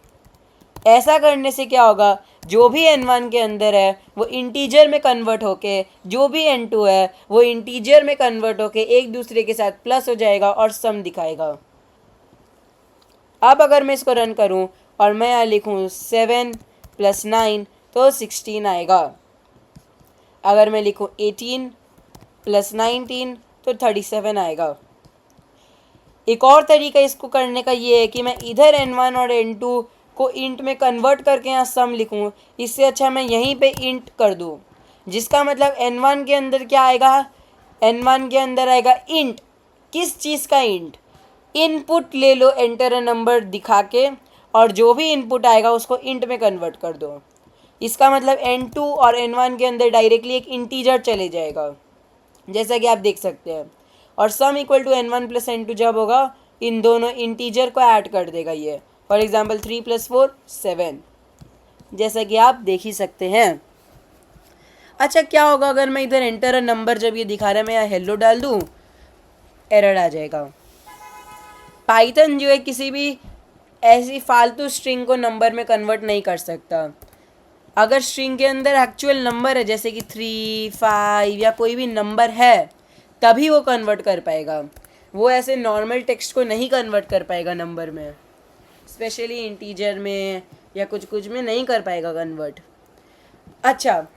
ऐसा करने से क्या होगा, जो भी n1 के अंदर है वो इंटीजर में कन्वर्ट होके, जो भी n2 है वो इंटीजर में कन्वर्ट होके एक दूसरे के साथ प्लस हो जाएगा और सम दिखाएगा। अब अगर मैं इसको रन करूं और मैं यहाँ लिखूं 7 प्लस 9 तो 16 आएगा। अगर मैं लिखूं 18 प्लस 19 तो 37 आएगा। एक और तरीका इसको करने का ये है कि मैं इधर n1 और n2 को इंट में कन्वर्ट करके यहाँ सम लिखूँ। इससे अच्छा मैं यहीं पे इंट कर दूँ, जिसका मतलब n1 के अंदर क्या आएगा, n1 के अंदर आएगा इंट। किस चीज़ का इंट? इनपुट ले लो एंटर अ नंबर दिखा के, और जो भी इनपुट आएगा उसको इंट में कन्वर्ट कर दो। इसका मतलब n2 और n1 के अंदर डायरेक्टली एक इंटीजर चले जाएगा, जैसा कि आप देख सकते हैं। और सम equal to n1 plus n2 जब होगा, इन दोनों इंटीजर को ऐड कर देगा ये। फॉर एग्जाम्पल 3 + 4 7, जैसा कि आप देख ही सकते हैं। अच्छा, क्या होगा अगर मैं इधर एंटर अ नंबर, जब ये दिखा रहा है मैं यहाँ हेलो डाल दूँ, एरर आ जाएगा। पाइथन जो है किसी भी ऐसी फालतू स्ट्रिंग को नंबर में कन्वर्ट नहीं कर सकता। अगर स्ट्रिंग के अंदर एक्चुअल नंबर है, जैसे कि 3, 5 या कोई भी नंबर है, तभी वो कन्वर्ट कर पाएगा। वो ऐसे नॉर्मल टेक्स्ट को नहीं कन्वर्ट कर पाएगा नंबर में, स्पेशली इंटीजर में या कुछ कुछ में नहीं कर पाएगा कन्वर्ट। अच्छा,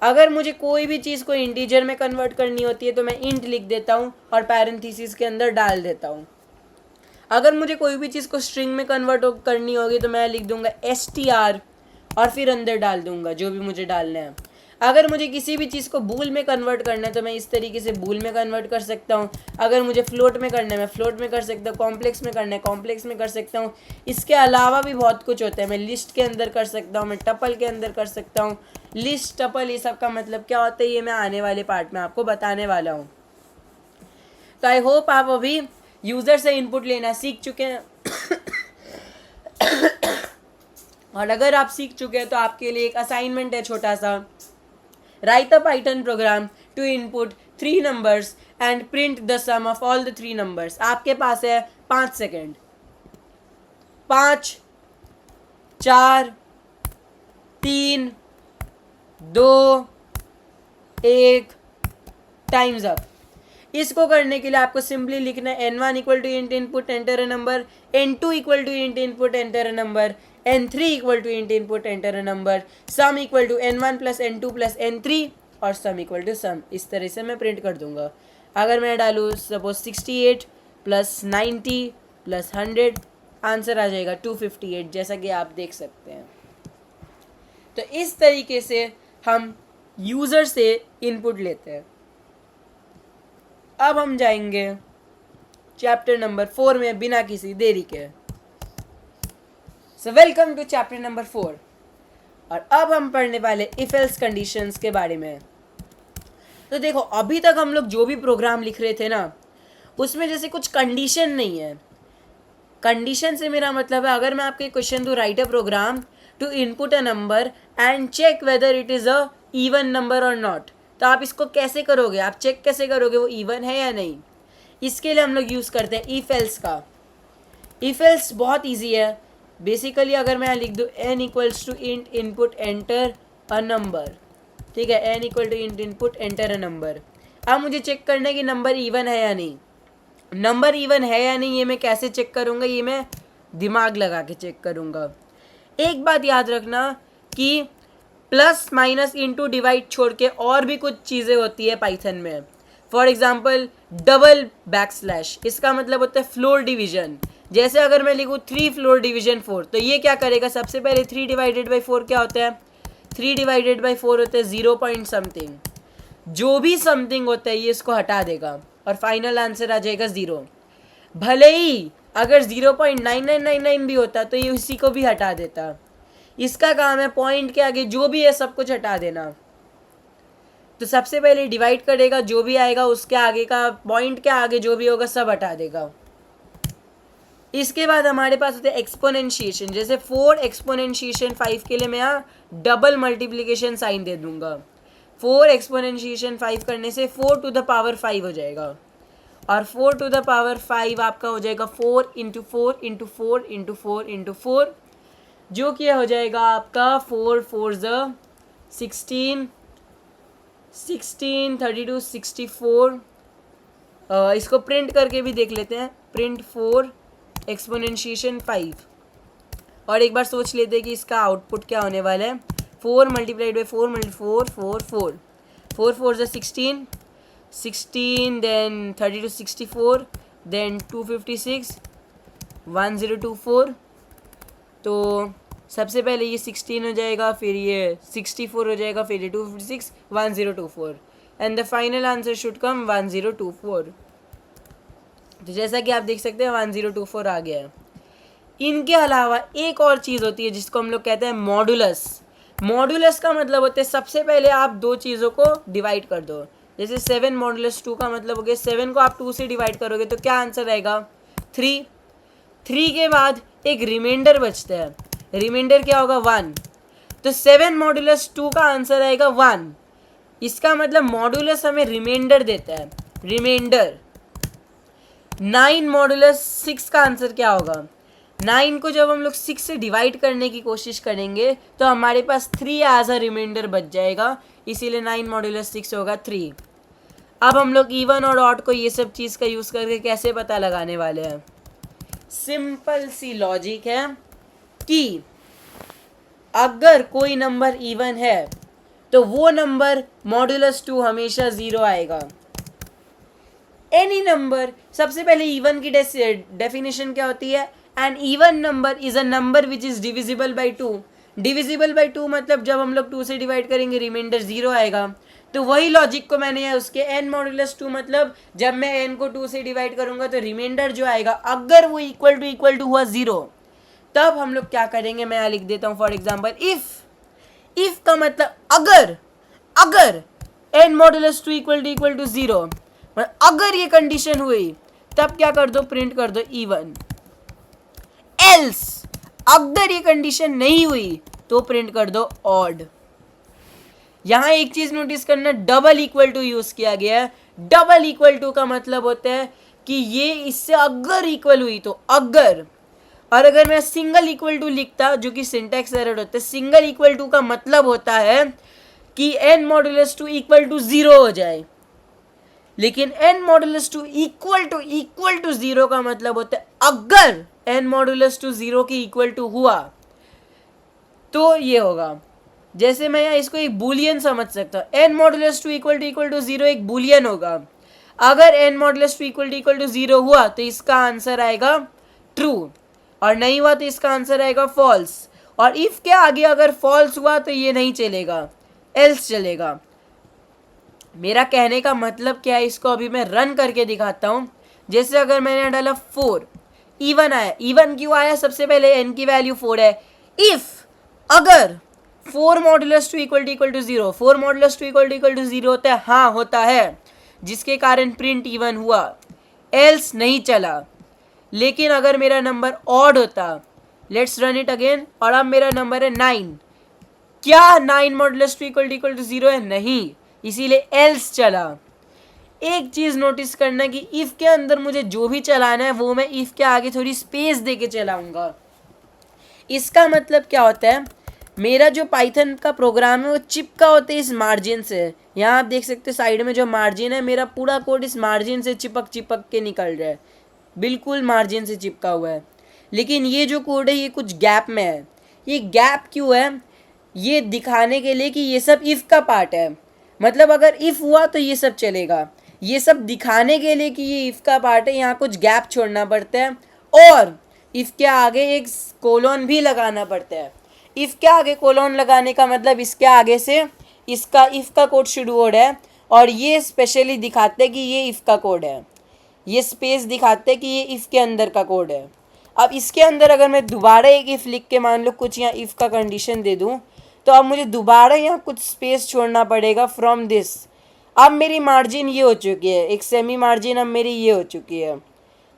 अगर मुझे कोई भी चीज़ को इंटीजर में कन्वर्ट करनी होती है तो मैं इंट लिख देता हूँ और पैरेंथेसिस के अंदर डाल देता हूँ। अगर मुझे कोई भी चीज़ को स्ट्रिंग में कन्वर्ट करनी होगी तो मैं लिख दूंगा str और फिर अंदर डाल दूंगा जो भी मुझे डालना है। अगर मुझे किसी भी चीज़ को बूल में कन्वर्ट करना है तो मैं इस तरीके से बूल में कन्वर्ट कर सकता हूँ। अगर मुझे फ्लोट में करना है मैं फ्लोट में कर सकता हूँ, कॉम्प्लेक्स में करना है कॉम्प्लेक्स में कर सकता हूँ। इसके अलावा भी बहुत कुछ होता है, मैं लिस्ट के अंदर कर सकता हूँ, मैं टपल के अंदर कर सकता हूँ। लिस्ट, टपल, ये सब का मतलब क्या होता है ये मैं आने वाले पार्ट में आपको बताने वाला हूँ। तो आई होप आप अभी यूज़र से इनपुट लेना सीख चुके हैं। और अगर आप सीख चुके हैं तो आपके लिए एक असाइनमेंट है छोटा सा, write a Python program to input 3 numbers and print the sum of all the 3 numbers। आपके पास है 5 सेकेंड। 5, 4, 3, 2, 1, times up. इसको करने के लिए आपको सिंपली लिखना है n1 equal to int input enter a number, n2 equal to int input enter a number, n3 equal to int input enter a number, sum equal to n1 plus n2 plus n3 और सम equal to सम। इस तरह से मैं print कर दूंगा। अगर मैं डालूँ सपोज 68 प्लस 90 प्लस 100, आंसर आ जाएगा 258, जैसा कि आप देख सकते हैं। तो इस तरीके से हम यूज़र से इनपुट लेते हैं। अब हम जाएंगे चैप्टर नंबर 4 में बिना किसी देरी के। So welcome to chapter number 4। और अब हम पढ़ने वाले इफ एल्स कंडीशंस के बारे में। तो देखो, अभी तक हम लोग जो भी प्रोग्राम लिख रहे थे ना, उसमें जैसे कुछ कंडीशन नहीं है। कंडीशन से मेरा मतलब है, अगर मैं आपको एक क्वेश्चन दूँ, write a program to input a number and check whether it is a even number और नॉट, तो आप इसको कैसे करोगे? आप चेक कैसे करोगे वो इवन है या नहीं? इसके लिए हम लोग यूज़ करते हैं इफ एल्स का। इफ एल्स बहुत ईजी है। बेसिकली अगर मैं यहाँ लिख दूँ n equals to int input enter a number, ठीक है, n equal to int input enter a number. अब मुझे चेक करना है कि नंबर इवन है या नहीं। नंबर इवन है या नहीं ये मैं कैसे चेक करूँगा? ये मैं दिमाग लगा के चेक करूँगा। एक बात याद रखना कि प्लस माइनस इंटू डिवाइड छोड़ के और भी कुछ चीज़ें होती है पाइथन में. फॉर एग्जाम्पल डबल बैकस्लैश, इसका मतलब होता है फ्लोर डिवीजन. जैसे अगर मैं लिखूँ 3 फ्लोर डिवीजन 4, तो ये क्या करेगा, सबसे पहले 3 डिवाइडेड बाई 4 क्या होता है, 3 डिवाइडेड बाई 4 होता है 0 पॉइंट समथिंग. जो भी समथिंग होता है ये इसको हटा देगा और फाइनल आंसर आ जाएगा 0. भले ही अगर 0.9999 भी होता तो ये उसी को भी हटा देता. इसका काम है पॉइंट के आगे जो भी है सब कुछ हटा देना. तो सबसे पहले डिवाइड करेगा, जो भी आएगा उसके आगे का पॉइंट के आगे जो भी होगा सब हटा देगा. इसके बाद हमारे पास होते हैं एक्सपोनेंशिएशन. जैसे 4 एक्सपोनेंशिएशन 5 के लिए मैं यहाँ डबल मल्टीप्लिकेशन साइन दे दूंगा. 4 एक्सपोनेंशिएशन 5 करने से 4 टू द पावर 5 हो जाएगा और 4 टू द पावर 5 आपका हो जाएगा 4 इंटू 4 इंटू 4 इंटू 4 इंटू 4, जो कि हो जाएगा आपका 4 4 ज़ 16 16 32 64. इसको प्रिंट करके भी देख लेते हैं. प्रिंट 4 एक्सपोनेंशिएशन 5 और एक बार सोच लेते हैं कि इसका आउटपुट क्या होने वाला है. 4 मल्टीप्लाइड बाई 4 मल्टी 4 4 4 4 4 ज़ 16 16 देन 32 64 देन 256 1024. तो सबसे पहले ये 16 हो जाएगा, फिर ये 64 हो जाएगा, फिर ये 256 1024 and the final answer should come 1024. तो जैसा कि आप देख सकते हैं 1024 आ गया है. इनके अलावा एक और चीज़ होती है जिसको हम लोग कहते हैं मॉडुलस. मॉडुलस का मतलब होता है सबसे पहले आप दो चीज़ों को डिवाइड कर दो. जैसे 7 मॉडुलस 2 का मतलब हो गया 7 को आप 2 से डिवाइड करोगे तो क्या आंसर आएगा 3. 3 के बाद एक रिमाइंडर बचता है, रिमाइंडर क्या होगा 1. तो 7 मॉडुलस 2 का आंसर आएगा 1. इसका मतलब मॉडुलस हमें रिमाइंडर देता है, रिमाइंडर. 9 मॉडुलस 6 का आंसर क्या होगा. 9 को जब हम लोग 6 से डिवाइड करने की कोशिश करेंगे तो हमारे पास 3 एज अ रिमाइंडर बच जाएगा, इसीलिए 9 मॉडुलस 6 होगा 3. अब हम लोग इवन और ऑड को ये सब चीज़ का यूज़ करके कैसे पता लगाने वाले हैं. सिंपल सी लॉजिक है कि अगर कोई नंबर इवन है तो वो नंबर मॉडुलस 2 हमेशा 0 आएगा. एनी नंबर, सबसे पहले इवन की डेफिनेशन क्या होती है, an even number is a number which is divisible by 2. Divisible by 2 मतलब जब हम लोग 2 से डिवाइड करेंगे रिमाइंडर 0 आएगा. तो वही लॉजिक को मैंने यहाँ उसके n मॉडुलस 2 मतलब जब मैं n को 2 से डिवाइड करूंगा तो रिमाइंडर जो आएगा अगर वो इक्वल टू हुआ 0, तब हम लोग क्या करेंगे, मैं यहाँ लिख देता हूँ फॉर एग्जाम्पल इफ का मतलब अगर n मॉडुलस 2 इक्वल टू 0, अगर ये कंडीशन हुई तब क्या कर दो, प्रिंट कर दो इवन. एल्स अगर ये कंडीशन नहीं हुई तो प्रिंट कर दो ऑड. यहां एक चीज नोटिस करना, डबल इक्वल टू यूज किया गया है. डबल इक्वल टू का मतलब होता है कि ये इससे अगर इक्वल हुई तो अगर, और अगर मैं सिंगल इक्वल टू लिखता जो कि सिंटैक्स एरर होता है, सिंगल इक्वल टू का मतलब होता है कि n मॉडुलस 2 इक्वल टू 0 हो जाए. लेकिन n मॉडुलस 2 इक्वल टू 0 का मतलब होता है अगर n मॉडुलस 2 0 के इक्वल टू हुआ तो ये होगा. जैसे मैं यहाँ इसको एक बुलियन समझ सकता हूँ. n मॉडुलस 2 इक्वल टू 0 एक बुलियन होगा. अगर n मॉडुलस 2 इक्वल टू 0 हुआ तो इसका आंसर आएगा ट्रू, और नहीं हुआ तो इसका आंसर आएगा फॉल्स. और इफ के आगे अगर फॉल्स हुआ तो ये नहीं चलेगा, एल्स चलेगा. मेरा कहने का मतलब क्या है, इसको अभी मैं रन करके दिखाता हूँ. जैसे अगर मैंने डाला 4, इवन आया. इवन क्यों आया, सबसे पहले n की वैल्यू 4 है. इफ अगर 4 modulus 2 equal to 0, 4 modulus 2 equal to 0 होता है, हाँ होता है, जिसके कारण प्रिंट इवन हुआ, एल्स नहीं चला. लेकिन अगर मेरा नंबर ऑड होता, लेट्स रन इट अगेन, और अब मेरा नंबर है 9, क्या 9 मॉडुलस 2 इक्वल टू 0 है, नहीं, इसीलिए एल्स चला. एक चीज नोटिस करना कि इफ के अंदर मुझे जो भी चलाना है वो मैं इफ के आगे थोड़ी स्पेस देके चलाऊंगा. इसका मतलब क्या होता है, मेरा जो पाइथन का प्रोग्राम है वो चिपका होता है इस मार्जिन से. यहाँ आप देख सकते हैं साइड में जो मार्जिन है, मेरा पूरा कोड इस मार्जिन से चिपक के निकल रहा है, बिल्कुल मार्जिन से चिपका हुआ है. लेकिन ये जो कोड है ये कुछ गैप में है. ये गैप क्यों है, ये दिखाने के लिए कि ये सब इफ़ का पार्ट है, मतलब अगर इफ़ हुआ तो ये सब चलेगा। ये सब दिखाने के लिए कि ये इफ़ का पार्ट है, यहाँ कुछ गैप छोड़ना पड़ता है और इफ़ के आगे एक कोलोन भी लगाना पड़ता है। इफ़ के आगे कोलोन लगाने का मतलब इसके आगे से इसका इफ़ का कोड शुरू हो रहा है और ये स्पेशली दिखाते हैं कि ये इफ़ का कोड है, ये स्पेस दिखाते हैं कि ये इफ़ के अंदर का कोड है। अब इसके अंदर अगर मैं दोबारा एक इफ़ लिख के मान लो कुछ यहाँ इफ़ का कंडीशन दे दूँ, तो अब मुझे दोबारा यहाँ कुछ स्पेस छोड़ना पड़ेगा फ्रॉम दिस। अब मेरी मार्जिन ये हो चुकी है, एक सेमी मार्जिन अब मेरी ये हो चुकी है।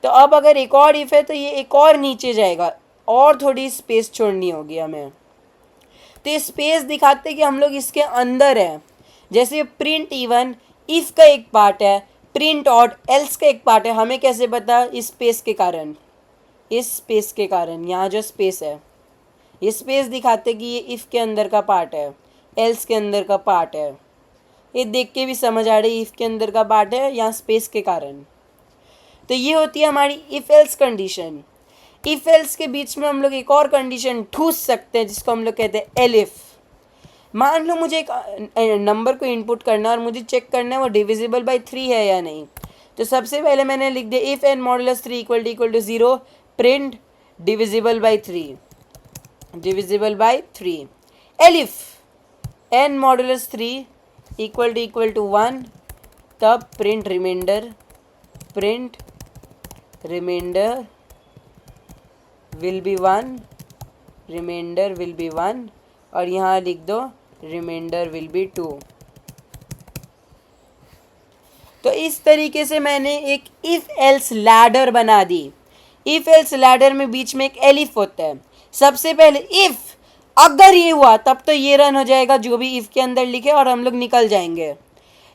तो अब अगर एक और इफ़ है तो ये एक और नीचे जाएगा और थोड़ी स्पेस छोड़नी होगी हमें। तो ये स्पेस दिखाते कि हम लोग इसके अंदर हैं। जैसे प्रिंट इवन इफ़ का एक पार्ट है, प्रिंट ऑड एल्स का एक पार्ट है। हमें कैसे पता? इस स्पेस के कारण, इस स्पेस के कारण यहाँ जो स्पेस है, ये स्पेस दिखाते कि ये इफ़ के अंदर का पार्ट है, एल्स के अंदर का पार्ट है। ये देख के भी समझ आ रही इफ़ के अंदर का पार्ट है यहाँ स्पेस के कारण। तो ये होती है हमारी if else condition. If else के बीच में हम लोग एक और कंडीशन ठूस सकते हैं जिसको हम लोग कहते हैं एलिफ। मान लो मुझे एक नंबर को इनपुट करना है और मुझे चेक करना है वो डिविजिबल बाई 3 है या नहीं। तो सबसे पहले मैंने लिख दिया if n modulus 3 equal to 0 print divisible by 3, divisible by 3। Elif n modulus 3 equal to 1, तब print reminder, print reminder will be 1, reminder will be 1 और यहाँ लिख दो रिमाइंडर विल बी 2। तो इस तरीके से मैंने एक इफ़ एल्स लैडर बना दी। इफ़ एल्स लैडर में बीच में एक एलिफ होता है। सबसे पहले इफ़ अगर ये हुआ तब तो ये रन हो जाएगा जो भी इफ़ के अंदर लिखे और हम लोग निकल जाएंगे।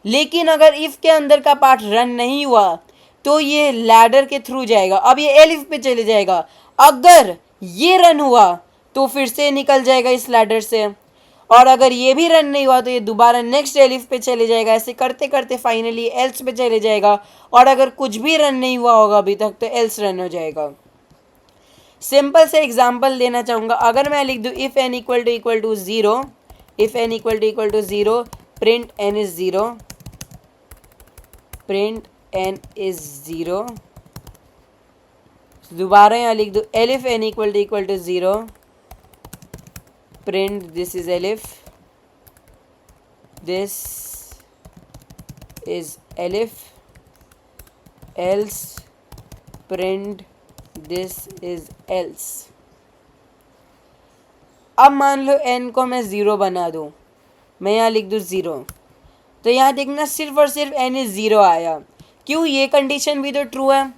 लेकिन अगर इफ़ के अंदर का पार्ट रन नहीं हुआ तो ये लैडर के थ्रू जाएगा। अब ये एलिफ पे चले जाएगा। अगर ये रन हुआ तो फिर से निकल जाएगा इस लैडर से, और अगर ये भी रन नहीं हुआ तो ये दोबारा नेक्स्ट एलिफ पे चले जाएगा। ऐसे करते करते फाइनली एल्स पे चले जाएगा और अगर कुछ भी रन नहीं हुआ होगा अभी तक तो एल्स रन हो जाएगा। सिंपल से एग्जांपल देना चाहूँगा। अगर मैं लिख दूँ if n equal to 0, if n equal to 0 print n is 0, print n is 0। दोबारा यहाँ लिख दो elif n equal to 0 print this is elif, this is elif, else print this is else. अब मान लो एन को मैं 0 बना दूँ, मैं यहाँ लिख दूँ 0, तो यहाँ देखना सिर्फ और सिर्फ एन इज 0 आया। क्यों? ये कंडीशन भी तो ट्रू है।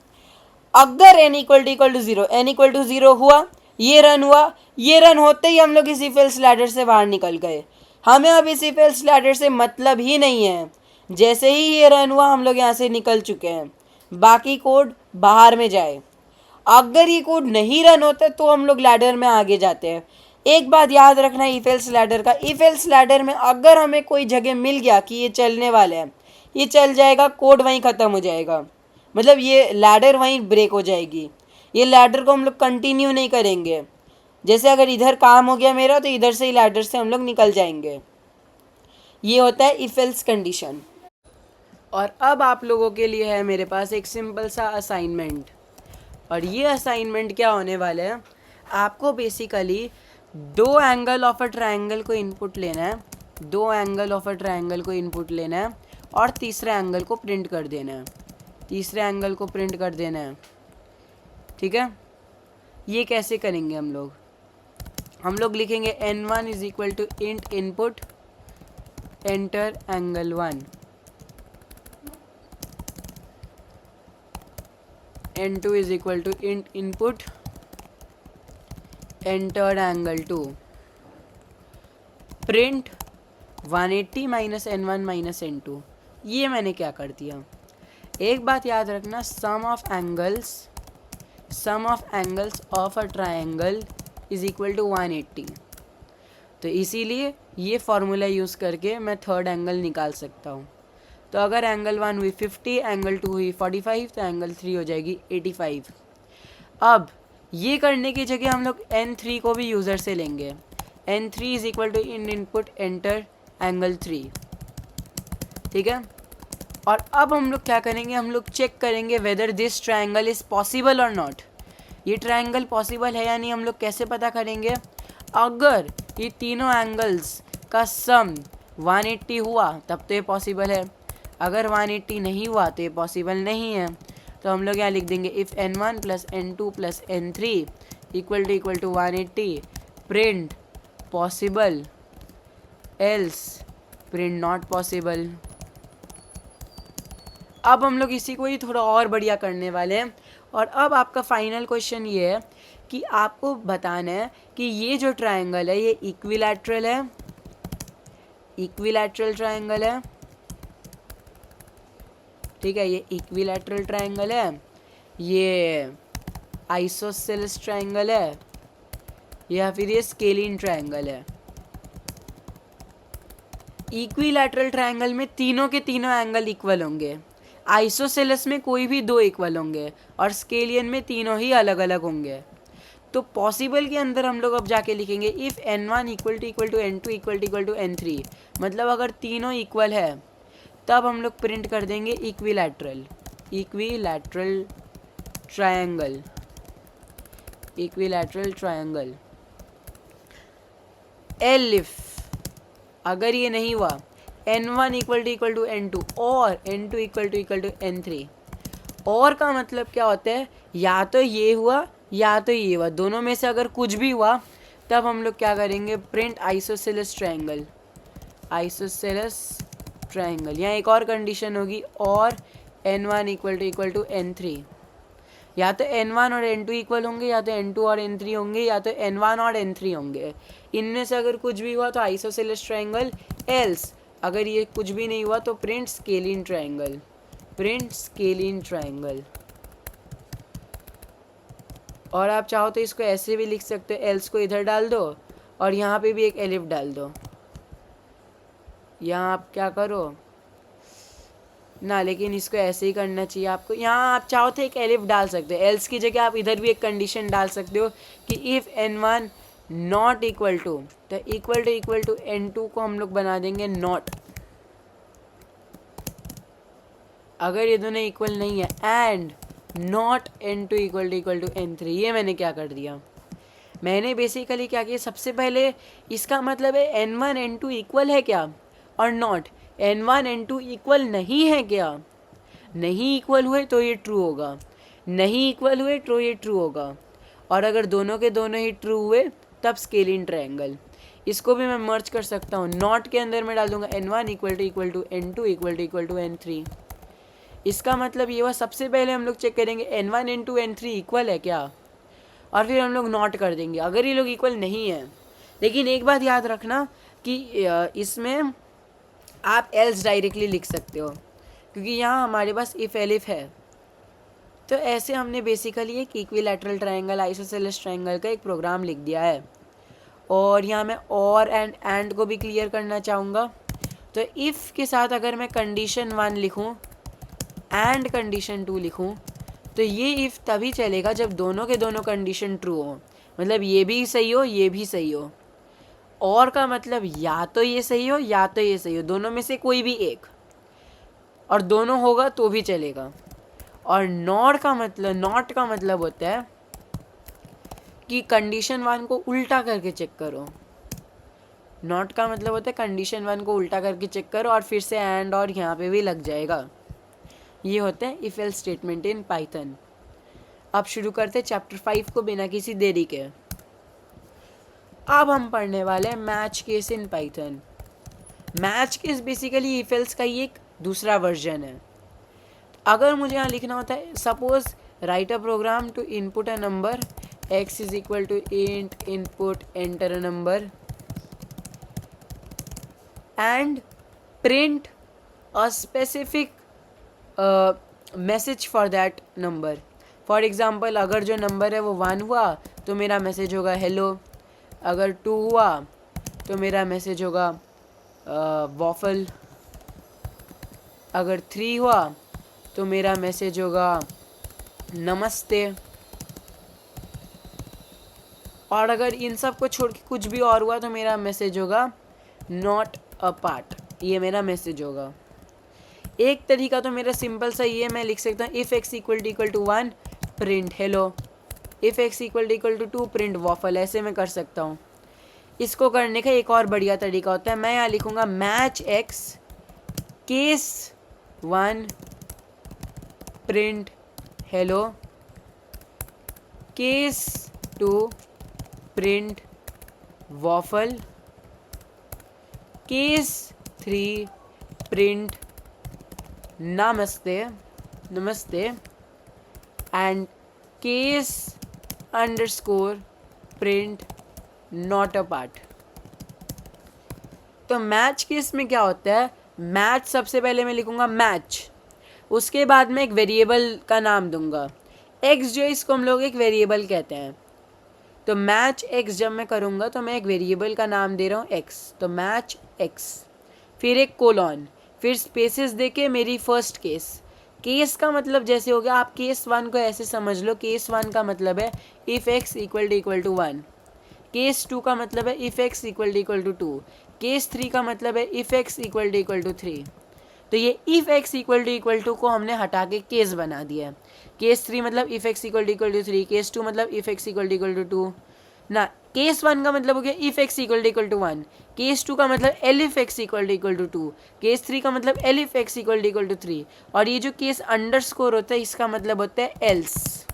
अगर n equal to 0, n equal to 0 हुआ, ये रन हुआ, ये रन होते ही हम लोग इस इफ एल्स लैडर से बाहर निकल गए। हमें अब इस इफ एल्स लैडर से मतलब ही नहीं है। जैसे ही ये रन हुआ हम लोग यहाँ से निकल चुके हैं, बाकी कोड बाहर में जाए। अगर ये कोड नहीं रन होता तो हम लोग लैडर में आगे जाते हैं। एक बात याद रखना इफ एल्स लैडर का, इफ एल्स लैडर में अगर हमें कोई जगह मिल गया कि ये चलने वाला है, ये चल जाएगा, कोड वहीं ख़त्म हो जाएगा, मतलब ये लैडर वहीं ब्रेक हो जाएगी। ये लैडर को हम लोग कंटिन्यू नहीं करेंगे। जैसे अगर इधर काम हो गया मेरा तो इधर से ही लैडर से हम लोग निकल जाएंगे। ये होता है इफ एल्स कंडीशन। और अब आप लोगों के लिए है मेरे पास एक सिंपल सा असाइनमेंट, और ये असाइनमेंट क्या होने वाला है, आपको basically 2 angle of a triangle को इनपुट लेना है, 2 एंगल ऑफ अ ट्रायंगल को इनपुट लेना है और तीसरे एंगल को प्रिंट कर देना है, तीसरे एंगल को प्रिंट कर देना है। ठीक है, ये कैसे करेंगे हम लोग लिखेंगे n1 is equal to int input enter angle 1, n2 is equal to int input enter angle 2, print 180 minus n1 minus n2। ये मैंने क्या कर दिया, एक बात याद रखना, sum of angles of a triangle is equal to 180। तो इसीलिए ये फॉर्मूला यूज़ करके मैं थर्ड एंगल निकाल सकता हूँ। तो अगर एंगल 1 हुई 50, एंगल 2 हुई 45, तो एंगल 3 हो जाएगी 85। अब ये करने की जगह हम लोग n3 को भी यूज़र से लेंगे। N3 is equal to in input enter angle 3, ठीक है। और अब हम लोग क्या करेंगे, हम लोग चेक करेंगे whether this triangle is possible और नॉट। ये ट्रायंगल पॉसिबल है या नहीं हम लोग कैसे पता करेंगे, अगर ये तीनों एंगल्स का सम 180 हुआ तब तो ये पॉसिबल है, अगर 180 नहीं हुआ तो ये पॉसिबल नहीं है। तो हम लोग यहाँ लिख देंगे if n1 plus n2 plus n3 equal to 180 print possible else print not possible. अब हम लोग इसी को ही थोड़ा और बढ़िया करने वाले हैं। और अब आपका फाइनल क्वेश्चन ये है कि आपको बताना है कि ये जो ट्रायंगल है ये इक्विलैटरल है, इक्विलैटरल ट्रायंगल है, ठीक है, ये इक्विलैटरल ट्रायंगल है, ये आइसोसेलेस ट्रायंगल है, या फिर ये स्केलिन ट्रायंगल है। इक्विलैटरल ट्रायंगल में तीनों के तीनों एंगल इक्वल होंगे, आइसोसेलेस में कोई भी दो इक्वल होंगे, और स्केलियन में तीनों ही अलग अलग होंगे। तो पॉसिबल के अंदर हम लोग अब जाके लिखेंगे if n1 equal to n2 equal to n3, मतलब अगर तीनों इक्वल है तब हम लोग प्रिंट कर देंगे equilateral, equilateral triangle, equilateral triangle. Elif अगर ये नहीं हुआ n1 इक्वल टू n2 और n2 इक्वल टू n3, और का मतलब क्या होता है, या तो ये हुआ या तो ये हुआ, दोनों में से अगर कुछ भी हुआ तब हम लोग क्या करेंगे, print isosceles triangle, isosceles triangle. यहाँ एक और कंडीशन होगी, और n1 इक्वल टू n3, या तो n1 और n2 इक्वल होंगे, या तो n2 और n3 होंगे, या तो n1 और n3 होंगे। इनमें से अगर कुछ भी हुआ तो आइसोसेलेस ट्रायंगल, एल्स अगर ये कुछ भी नहीं हुआ तो print scalene triangle, print scalene triangle. और आप चाहो तो इसको ऐसे भी लिख सकते हो, एल्स को इधर डाल दो और यहाँ पे भी एक एलिफ डाल दो। यहाँ आप क्या करो ना, लेकिन इसको ऐसे ही करना चाहिए आपको। यहाँ आप चाहो तो एक एलिफ डाल सकते हो, एल्स की जगह आप इधर भी एक कंडीशन डाल सकते हो कि if n1 not equal to, तो इक्वल टू n2 को हम लोग बना देंगे नॉट, अगर ये दोनों इक्वल नहीं है, and not n2 equal to n3। ये मैंने क्या कर दिया, मैंने बेसिकली क्या किया, सबसे पहले इसका मतलब है n1 n2 इक्वल है क्या, और नॉट n1 n2 इक्वल नहीं है क्या, नहीं इक्वल हुए तो ये ट्रू होगा, नहीं इक्वल हुए तो ये ट्रू होगा, और अगर दोनों के दोनों ही ट्रू हुए तब स्केलिन ट्रायंगल। इसको भी मैं मर्ज कर सकता हूँ, नॉट के अंदर मैं डाल दूंगा n1 equal to n2 equal to n3। इसका मतलब ये हुआ, सबसे पहले हम लोग चेक करेंगे n1 n2 n3 इक्वल है क्या, और फिर हम लोग नॉट कर देंगे अगर ये लोग इक्वल नहीं है। लेकिन एक बात याद रखना कि इसमें आप एल्स डायरेक्टली लिख सकते हो, क्योंकि यहाँ हमारे पास इफ एलिफ है। तो ऐसे हमने बेसिकली एक इक्विलैटरल ट्रायंगल आइसोसेलेस ट्रायंगल का एक प्रोग्राम लिख दिया है। और यहाँ मैं और एंड को भी क्लियर करना चाहूँगा। तो इफ़ के साथ अगर मैं कंडीशन 1 लिखूँ एंड कंडीशन 2 लिखूँ, तो ये इफ़ तभी चलेगा जब दोनों के दोनों कंडीशन ट्रू हो, मतलब ये भी सही हो ये भी सही हो। और का मतलब या तो ये सही हो या तो ये सही हो, दोनों में से कोई भी एक, और दोनों होगा तो भी चलेगा। और नॉट का मतलब होता है कि कंडीशन 1 को उल्टा करके चेक करो। नॉट का मतलब होता है कंडीशन 1 को उल्टा करके चेक करो और फिर से एंड और यहाँ पे भी लग जाएगा। ये होता है if else statement in Python. अब शुरू करते चैप्टर 5 को बिना किसी देरी के। अब हम पढ़ने वाले हैं match case in Python. Match case basically if else का ही एक दूसरा वर्जन है। अगर मुझे यहाँ लिखना होता है, suppose write a program to input a number x is equal to int input enter a number and print a specific message for that number. For example अगर जो नंबर है वो 1 हुआ तो मेरा मैसेज होगा हेलो, अगर 2 हुआ तो मेरा मैसेज होगा वॉफल, अगर 3 हुआ तो मेरा मैसेज होगा नमस्ते, और अगर इन सब को छोड़ के कुछ भी और हुआ तो मेरा मैसेज होगा नॉट अ पार्ट, ये मेरा मैसेज होगा। एक तरीका तो मेरा सिंपल सा ये मैं लिख सकता हूँ if x equal to 1 print hello, if x equal to 2 print waffle, ऐसे मैं कर सकता हूँ। इसको करने का एक और बढ़िया तरीका होता है, मैं यहाँ लिखूँगा match x case 1 print hello, case 2 print waffle, case 3 print नमस्ते नमस्ते, and case underscore print not a part. तो मैच केस में क्या होता है, मैच सबसे पहले मैं लिखूँगा मैच, उसके बाद मैं एक वेरिएबल का नाम दूंगा एक्स, जो इसको हम लोग एक वेरिएबल कहते हैं। तो मैच एक्स जब मैं करूँगा तो मैं एक वेरिएबल का नाम दे रहा हूँ एक्स, तो मैच एक्स, फिर एक कोलॉन, फिर स्पेसेस देके मेरी फर्स्ट केस। केस का मतलब जैसे हो गया, आप केस 1 को ऐसे समझ लो, केस 1 का मतलब है if x equal to 1, case 2 का मतलब है if x equal to 2, case 3 का मतलब है इफ़ एक्स इक्वल टू 3। तो ये इफ़ एक्स इक्वल टू को हमने हटा के केस बना दिया है। केस 3 मतलब if x equal to 3, case 2 मतलब इफ़ एक्स इक्वल टू 2 ना, केस 1 का मतलब हो गया if x equal to 1, case 2 का मतलब elif x equal to 2, case 3 का मतलब elif x equal to 3, और ये जो केस अंडरस्कोर होता है इसका मतलब होता है एल्स।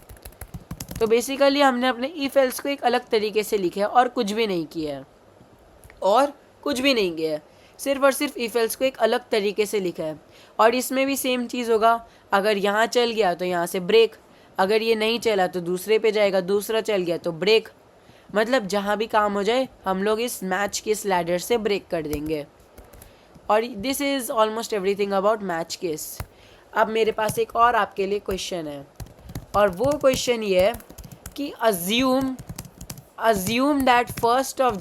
तो बेसिकली हमने अपने इफ एल्स को एक अलग तरीके से लिखा है और कुछ भी नहीं किया है, और कुछ भी नहीं किया है, सिर्फ और सिर्फ इफ एल्स को एक अलग तरीके से लिखा है। और इसमें भी सेम चीज़ होगा, अगर यहाँ चल गया तो यहाँ से ब्रेक, अगर ये नहीं चला तो दूसरे पे जाएगा, दूसरा चल गया तो ब्रेक, मतलब जहाँ भी काम हो जाए हम लोग इस मैच केस लैडर से ब्रेक कर देंगे। और this is almost everything about match case. अब मेरे पास एक और आपके लिए क्वेश्चन है, और वो क्वेश्चन ये है कि assume that 1st of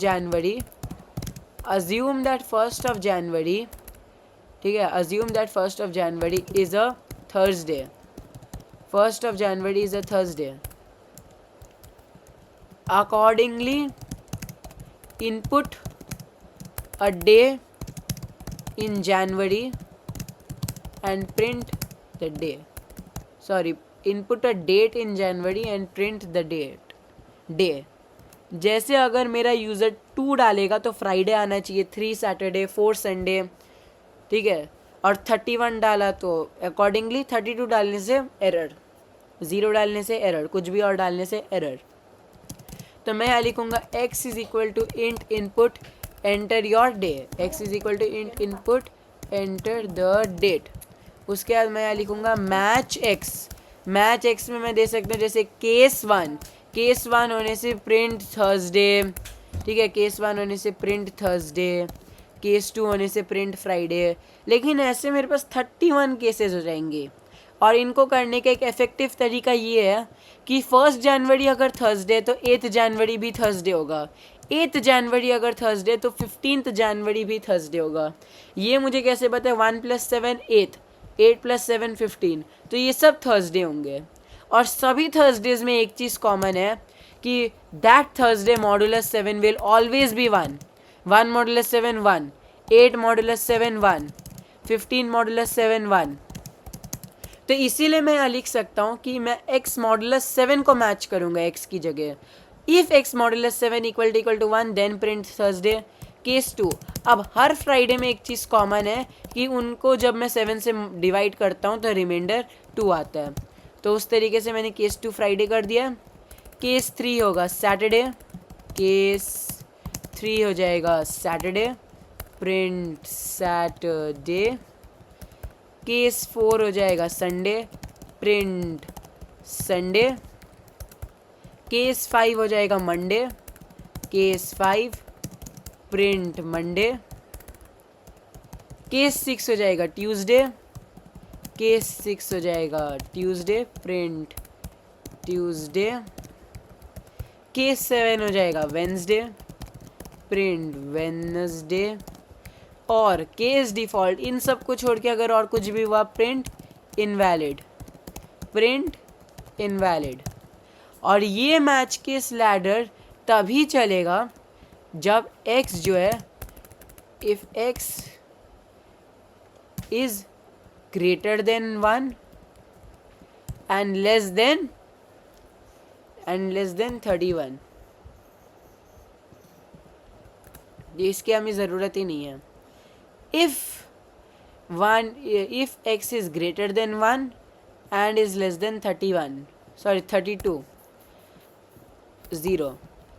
January, ठीक है, assume that 1st of January is a Thursday, 1st of January is a Thursday. Accordingly, input a day in January and print the day. Sorry, input a date in January and print the day. जैसे अगर मेरा user 2 डालेगा तो Friday आना चाहिए, 3 Saturday, 4 Sunday, ठीक है, और 31 डाला तो अकॉर्डिंगली 32 डालने से एरर, 0 डालने से एरर, कुछ भी और डालने से एरर। तो मैं यहाँ लिखूँगा x is equal to int input enter your day, x is equal to int input enter the date. उसके बाद मैं यहाँ लिखूँगा मैच x में मैं दे सकता हूँ जैसे केस 1 होने से प्रिंट थर्सडे, ठीक है, केस 1 होने से प्रिंट थर्सडे, केस 2 होने से प्रिंट फ्राइडे। लेकिन ऐसे मेरे पास 31 केसेस हो जाएंगे, और इनको करने का एक इफेक्टिव तरीका ये है कि 1st जनवरी अगर थर्सडे तो 8th जनवरी भी थर्सडे होगा, 8th जनवरी अगर थर्सडे तो 15th जनवरी भी थर्सडे होगा। ये मुझे कैसे पता है, 1 + 7 8, 8 + 7 15, तो ये सब थर्सडे होंगे। और सभी थर्सडेज में एक चीज़ कॉमन है कि that Thursday modulus 7 will always be 1, 1 modulus 7 1, 8 modulus 7 1, 15 modulus 7 1। तो इसीलिए मैं यहाँ लिख सकता हूँ कि मैं x मॉडुलस 7 को मैच करूँगा x की जगह। If x modulus 7 equal to 1 then print Thursday. Case 2, अब हर फ्राइडे में एक चीज़ कॉमन है कि उनको जब मैं 7 से डिवाइड करता हूँ तो रिमाइंडर 2 आता है। तो उस तरीके से मैंने केस 2 फ्राइडे कर दिया। केस 3 होगा सैटरडे, केस 3 हो जाएगा सैटरडे, प्रिंट सैटरडे। केस 4 हो जाएगा संडे, प्रिंट संडे। केस 5 हो जाएगा Monday, case 5 print Monday. Case 6 हो जाएगा ट्यूसडे, केस 6 हो जाएगा ट्यूसडे, प्रिंट ट्यूसडे। केस 7 हो जाएगा वेंसडे, प्रिंट वेनसडे। और केस डिफ़ॉल्ट, इन सब को छोड़ के अगर और कुछ भी हुआ प्रिंट इनवैलिड, प्रिंट इनवैलिड। और ये मैच केस लैडर तभी चलेगा जब x जो है, if x is greater than 1 and less than 31, इसकी हमें ज़रूरत ही नहीं है. If x is greater than 1 and is less than 32, 0.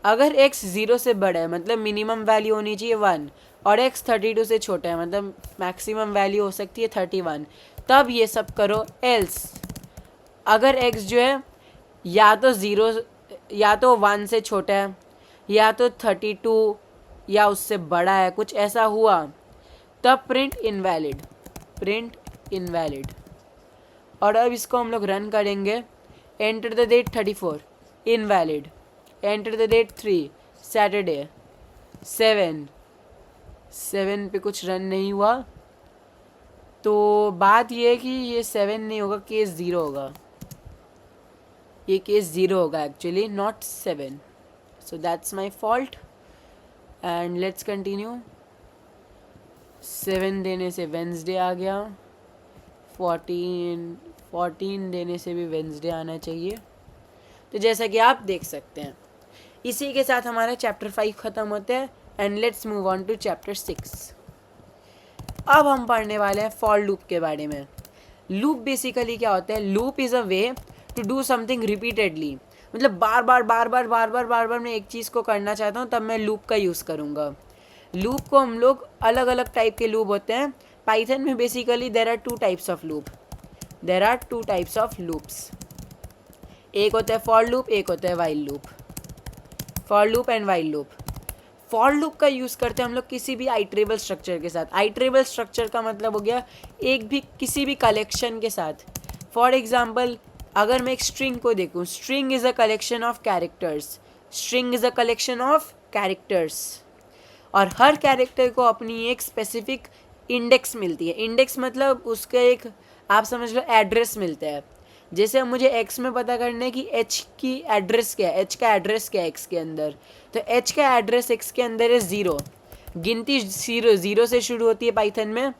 अगर x 0 से बड़ा है मतलब मिनिमम वैल्यू होनी चाहिए 1, और x 32 से छोटा है मतलब मैक्सिमम वैल्यू हो सकती है 31, तब ये सब करो. एल्स अगर x जो है या तो 1 से छोटा है या तो 32 या उससे बड़ा है, कुछ ऐसा हुआ, तब प्रिंट इनवैलिड. और अब इसको हम लोग रन करेंगे. Enter the date 34, invalid. Enter the date 3, Saturday. 7 पे कुछ रन नहीं हुआ, तो बात ये है कि ये 7 नहीं होगा, केस 0 होगा. ये केस 0 होगा actually, not 7. So that's my fault. And let's continue. 7 देने से वेंसडे आ गया. 14 देने से भी वेंसडे आना चाहिए. तो जैसा कि आप देख सकते हैं, इसी के साथ हमारा चैप्टर 5 ख़त्म होता है. And let's move on to chapter 6. अब हम पढ़ने वाले हैं फॉर लूप के बारे में. लूप बेसिकली क्या होता है? Loop is a way to do something repeatedly. मतलब बार बार मैं एक चीज़ को करना चाहता हूँ, तब मैं लूप का यूज़ करूँगा. लूप को हम लोग अलग अलग टाइप के लूप होते हैं पाइथन में. Basically there are 2 types of loops. एक होता है फॉर लूप, एक होता है while loop. For loop and while loop. For loop का यूज़ करते हैं हम लोग किसी भी आइटरेबल स्ट्रक्चर के साथ. आइटरेबल स्ट्रक्चर का मतलब हो गया किसी भी कलेक्शन के साथ. फॉर एग्जाम्पल, अगर मैं एक स्ट्रिंग को देखूँ, string is a collection of characters. और हर कैरेक्टर को अपनी एक स्पेसिफिक इंडेक्स मिलती है. इंडेक्स मतलब उसका एक, आप समझ लो, एड्रेस मिलता है. जैसे अब मुझे x में पता करना है कि h की एड्रेस क्या है, h का एड्रेस क्या है x के अंदर, तो h का एड्रेस x के अंदर है 0. गिनती 0 से शुरू होती है पाइथन में.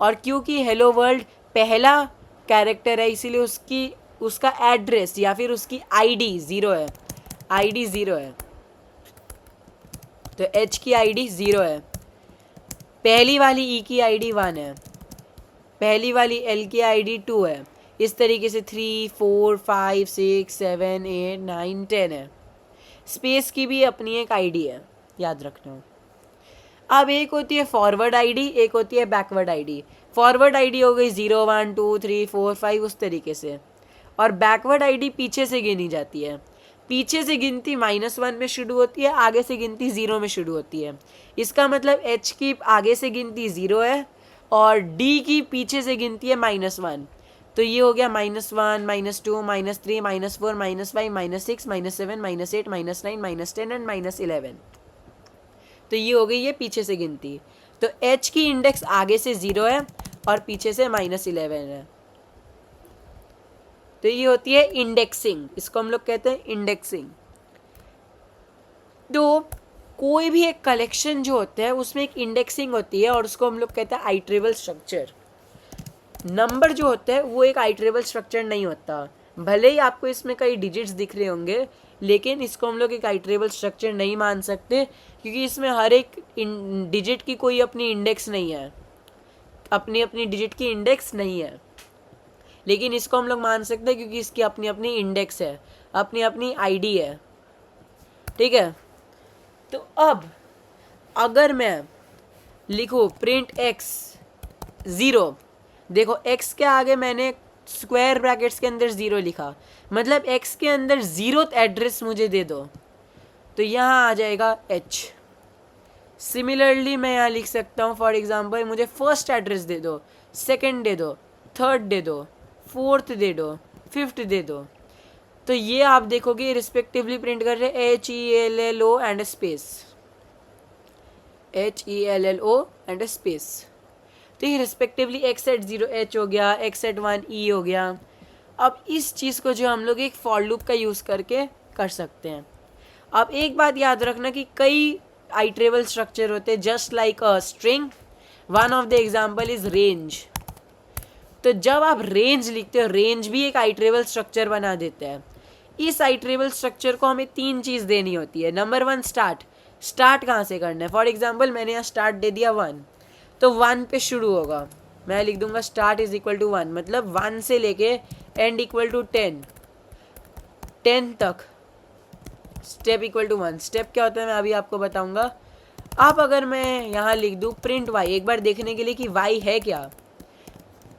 और क्योंकि हेलो वर्ल्ड पहला कैरेक्टर है, इसीलिए उसका एड्रेस या फिर उसकी आईडी 0 है. तो h की आईडी 0 है. पहली वाली e की आईडी 1 है. पहली वाली l की आईडी 2 है. इस तरीके से 3, 4, 5, 6, 7, 8, 9, 10 है. स्पेस की भी अपनी एक आईडी है, याद रखना. अब एक होती है फॉरवर्ड आईडी, एक होती है बैकवर्ड आईडी. फॉरवर्ड आईडी हो गई 0, 1, 2, 3, 4, 5 उस तरीके से. और बैकवर्ड आईडी पीछे से गिनी जाती है. पीछे से गिनती -1 में शुरू होती है, आगे से गिनती 0 में शुरू होती है. इसका मतलब h की आगे से गिनती 0 है और d की पीछे से गिनती है -1. तो ये हो गया -1, -2, -3, -4, -5, -6, -7, -8, -9, -10 एंड -11. तो ये हो गई ये पीछे से गिनती. तो h की इंडेक्स आगे से 0 है और पीछे से -11 है. तो ये होती है इंडेक्सिंग. इसको हम लोग कहते हैं इंडेक्सिंग. तो कोई भी एक कलेक्शन जो होता है उसमें एक इंडेक्सिंग होती है और उसको हम लोग कहते हैं आइटरेबल स्ट्रक्चर. नंबर जो होता है वो एक आइटरेबल स्ट्रक्चर नहीं होता. भले ही आपको इसमें कई डिजिट्स दिख रहे होंगे, लेकिन इसको हम लोग एक आइटरेबल स्ट्रक्चर नहीं मान सकते, क्योंकि इसमें हर एक डिजिट की कोई अपनी इंडेक्स नहीं है, अपनी डिजिट की इंडेक्स नहीं है. लेकिन इसको हम लोग मान सकते हैं क्योंकि इसकी अपनी अपनी इंडेक्स है, अपनी आईडी है. ठीक है. तो अब अगर मैं लिखूँ प्रिंट x 0, देखो x के आगे मैंने स्क्वायर ब्रैकेट्स के अंदर 0 लिखा, मतलब x के अंदर 0th एड्रेस मुझे दे दो, तो यहाँ आ जाएगा h. सिमिलरली मैं यहाँ लिख सकता हूँ, फॉर एग्जांपल मुझे फर्स्ट एड्रेस दे दो, सेकंड दे दो, थर्ड दे दो, फोर्थ दे दो, फिफ्थ दे दो. तो ये आप देखोगे रिस्पेक्टिवली प्रिंट कर रहे HELLO and space, HELLO and space. तो ये रिस्पेक्टिवली x@0 h हो गया, x@1 e हो गया. अब इस चीज़ को जो हम लोग एक फॉर लूप का यूज़ करके कर सकते हैं. अब एक बात याद रखना कि कई आइट्रेबल स्ट्रक्चर होते हैं just like a string. One of the example is range. तो जब आप रेंज लिखते हो, रेंज भी एक आइट्रेबल स्ट्रक्चर बना देते हैं. इस आइट्रेबल स्ट्रक्चर को हमें 3 चीज़ देनी होती है. Number 1 start. स्टार्ट कहाँ से करना है? फॉर एग्जाम्पल मैंने यहाँ स्टार्ट दे दिया 1, तो 1 पे शुरू होगा. मैं लिख दूंगा स्टार्ट इज इक्वल टू 1, मतलब 1 से लेके एंड इक्वल टू 10 तक. Step equal to 1. स्टेप क्या होता है मैं अभी आपको बताऊंगा. अब अगर मैं यहाँ लिख दूँ प्रिंट y, एक बार देखने के लिए कि y है क्या,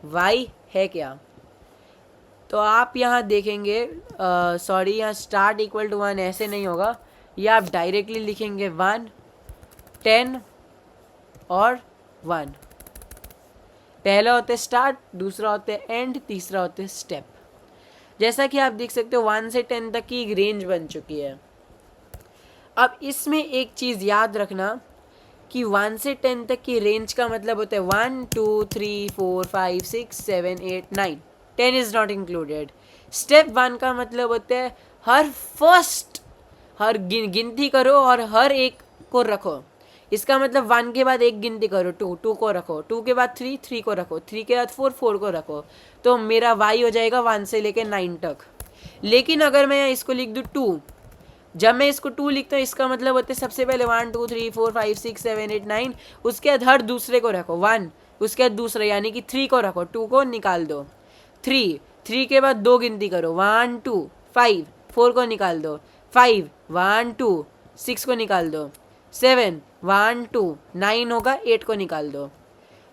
y है क्या, तो आप यहाँ देखेंगे, सॉरी यहाँ स्टार्ट इक्वल टू 1 ऐसे नहीं होगा. ये आप डायरेक्टली लिखेंगे 1, 10 और 1. पहला होता है स्टार्ट, दूसरा होता है एंड, तीसरा होता है स्टेप. जैसा कि आप देख सकते हो 1 से 10 तक की एक रेंज बन चुकी है. अब इसमें एक चीज़ याद रखना कि 1 से 10 तक की रेंज का मतलब होता है 1 2 3 4 5 6 7 8 9. 10 इज़ नॉट इंक्लूडेड. स्टेप 1 का मतलब होता है हर गिनती करो और हर एक को रखो. इसका मतलब 1 के बाद एक गिनती करो, 2 को रखो, 2 के बाद 3 को रखो, 3 के बाद 4 को रखो. तो मेरा y हो जाएगा 1 से लेके 9 तक. लेकिन अगर मैं इसको लिख दूँ 2, जब मैं इसको 2 लिखता हूँ इसका मतलब होता है सबसे पहले 1 2 3 4 5 6 7 8 9, उसके बाद हर दूसरे को रखो 1, उसके बाद दूसरे यानी कि 3 को रखो, 2 को निकाल दो. 3 के बाद 2 गिनती करो, 1 2 5, 4 को निकाल दो, 5 1 2 6 को निकाल दो, 7 1 2 9 होगा, 8 को निकाल दो.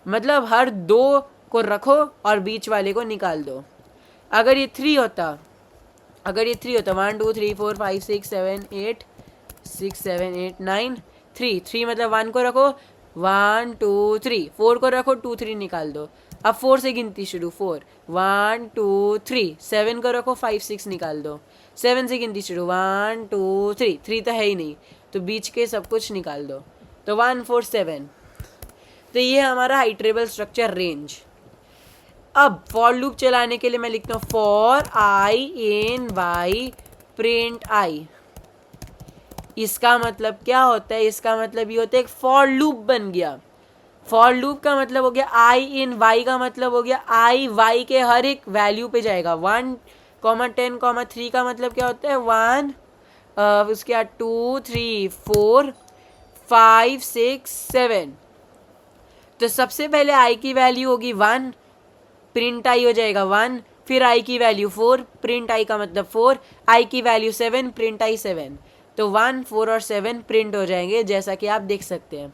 मतलब हर 2 को रखो और बीच वाले को निकाल दो. अगर ये 3 होता 1 2 3 4 5 6 7 8 9, 3 मतलब 1 को रखो, 1 2 3, 4 को रखो, 2 3 निकाल दो. अब 4 से गिनती शुरू, 4 1 2 3, 7 को रखो, 5 6 निकाल दो. 7 से गिनती शुरू, 1 2 3 तो है ही नहीं, तो बीच के सब कुछ निकाल दो. तो 1 4 7. तो ये हमारा आइट्रेबल स्ट्रक्चर रेंज. अब फॉर लूप चलाने के लिए मैं लिखता हूँ for I in Y print I. इसका मतलब क्या होता है? इसका मतलब ये होता है एक फॉर लूप बन गया. फॉर लूप का मतलब हो गया आई इन वाई, का मतलब हो गया आई वाई के हर एक वैल्यू पे जाएगा. 1 10 3 का मतलब क्या होता है 1, उसके बाद 2 3 4 5 6 7. तो सबसे पहले आई की वैल्यू होगी 1, प्रिंट आई हो जाएगा 1, फिर आई की वैल्यू 4, प्रिंट आई का मतलब 4, आई की वैल्यू 7, प्रिंट आई 7. तो 1 4 और 7 प्रिंट हो जाएंगे जैसा कि आप देख सकते हैं.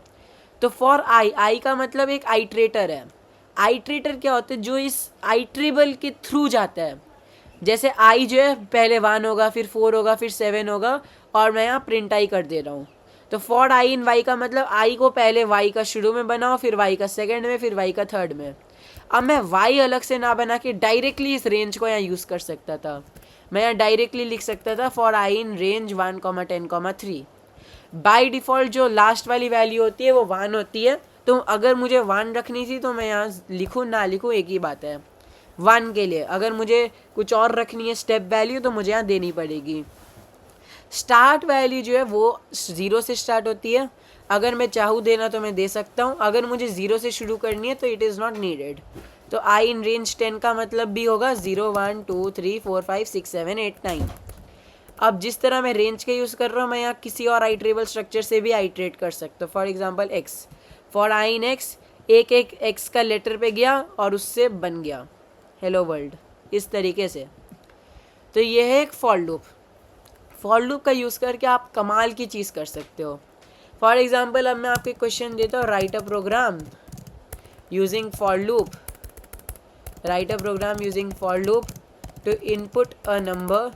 तो फॉर आई का मतलब एक आइट्रेटर है. आइट्रेटर क्या होता है? जो इस आइट्रेबल के थ्रू जाता है. जैसे आई जो है पहले 1 होगा, फिर 4 होगा, फिर 7 होगा, और मैं यहाँ प्रिंट आई कर दे रहा हूँ. तो फॉर आई इन वाई का मतलब आई को पहले वाई का शुरू में बनाओ, फिर वाई का सेकंड में, फिर वाई का थर्ड में. अब मैं y अलग से ना बना के डायरेक्टली इस रेंज को यहाँ यूज़ कर सकता था. मैं यहाँ डायरेक्टली लिख सकता था for I in range 1 10 3. By default जो लास्ट वाली वैल्यू होती है वो 1 होती है. तो अगर मुझे 1 रखनी थी तो मैं यहाँ लिखूँ ना लिखूँ एक ही बात है. 1 के लिए अगर मुझे कुछ और रखनी है स्टेप वैल्यू तो मुझे यहाँ देनी पड़ेगी. स्टार्ट वैल्यू जो है वो 0 से स्टार्ट होती है. अगर मैं चाहूँ देना तो मैं दे सकता हूँ. अगर मुझे 0 से शुरू करनी है तो इट इज़ नॉट नीडेड. तो आई इन रेंज 10 का मतलब भी होगा 0 1 2 3 4 5 6 7 8 9. अब जिस तरह मैं रेंज का यूज़ कर रहा हूँ मैं यहाँ किसी और आइट्रेबल स्ट्रक्चर से भी आइट्रेट कर सकता हूँ. For example x. For I in x एक एक्स का लेटर पे गया और उससे बन गया हेलो वर्ल्ड, इस तरीके से. तो ये है एक फॉर लूप. फॉर लूप का यूज़ करके आप कमाल की चीज़ कर सकते हो. फॉर एग्जाम्पल अब मैं आपको एक क्वेश्चन देता हूँ. Write a program using for loop. Write a program using for loop to input a number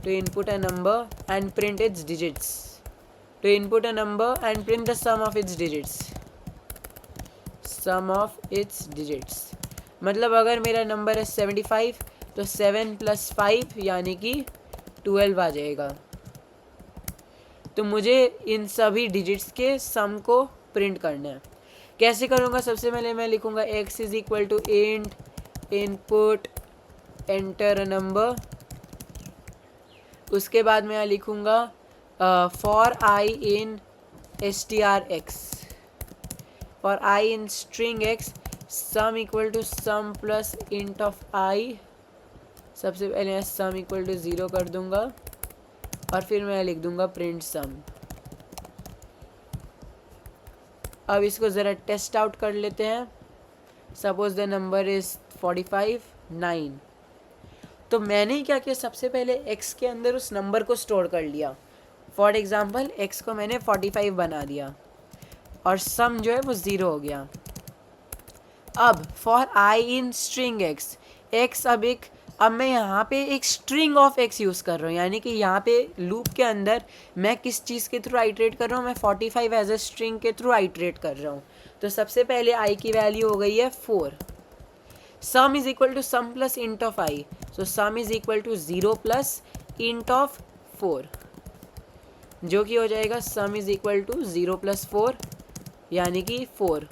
and print its digits. To input a number and print the sum of its digits. मतलब अगर मेरा number है 75 तो 7 + 5 यानी कि 12 आ जाएगा. तो मुझे इन सभी डिजिट्स के सम को प्रिंट करना है. कैसे करूँगा? सबसे पहले मैं लिखूँगा x is equal to int input enter a number उसके बाद मैं यहाँ लिखूँगा for I in str(x), for I in string x, sum equal to sum plus int of I. सबसे पहले मैं सम इक्वल टू 0 कर दूंगा और फिर मैं लिख दूंगा प्रिंट सम। अब इसको ज़रा टेस्ट आउट कर लेते हैं। Suppose the number is 45 9। तो मैंने क्या किया, सबसे पहले x के अंदर उस नंबर को स्टोर कर लिया। फॉर एग्जांपल x को मैंने 45 बना दिया और सम जो है वो 0 हो गया। अब for I in string x अब मैं यहाँ पे एक स्ट्रिंग ऑफ x यूज़ कर रहा हूँ, यानी कि यहाँ पे लूप के अंदर मैं किस चीज़ के थ्रू आइट्रेट कर रहा हूँ, मैं 45 एज ए स्ट्रिंग के थ्रू आइट्रेट कर रहा हूँ। तो सबसे पहले i की वैल्यू हो गई है 4। Sum is equal to sum plus int of i, so sum is equal to 0 plus int of 4, जो कि हो जाएगा sum is equal to 0 plus 4 यानी कि 4।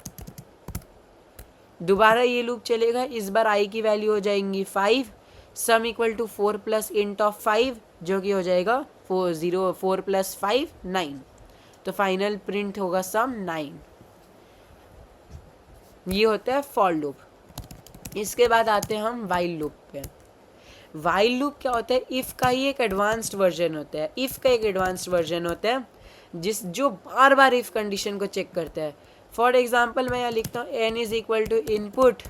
दोबारा ये लूप चलेगा, इस बार i की वैल्यू हो जाएंगी 5, sum equal to 4 plus int of 5, जो कि हो जाएगा 4 प्लस 5 9। तो फाइनल प्रिंट होगा सम 9। ये होता है फॉर लूप। इसके बाद आते हैं हम वाइल लूप पे। वाइल लूप क्या होता है, इफ़ का ही एक एडवांस्ड वर्जन होता है। इफ़ का एक एडवांस्ड वर्जन होता है जो बार बार इफ़ कंडीशन को चेक करता है। फॉर एग्जाम्पल मैं यहाँ लिखता हूँ n is equal to input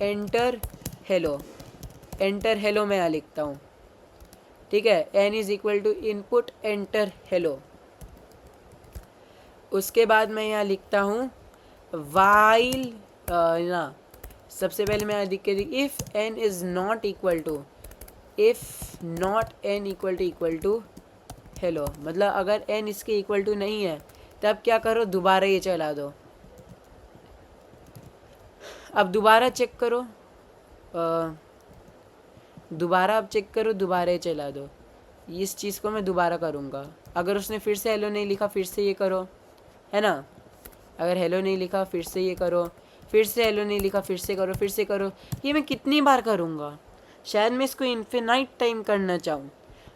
enter hello. Enter hello मैं यहाँ लिखता हूँ, ठीक है। n is equal to input enter hello. उसके बाद मैं यहाँ लिखता हूँ वाइल ना, सबसे पहले मैं यहाँ लिख के if n is not equal to, if not n equal to hello, मतलब अगर n इसके इक्वल टू नहीं है तब क्या करो, दोबारा ये चला दो। अब दोबारा चेक करो, दोबारा अब चेक करो, दोबारा ये चला दो। इस चीज़ को मैं दोबारा करूँगा। अगर उसने फिर से हेलो नहीं लिखा फिर से ये करो, है ना। अगर हेलो नहीं लिखा फिर से ये करो, फिर से हेलो नहीं लिखा फिर से करो, फिर से करो। ये मैं कितनी बार करूँगा, शायद मैं इसको इन्फिनाइट टाइम करना चाहूँ।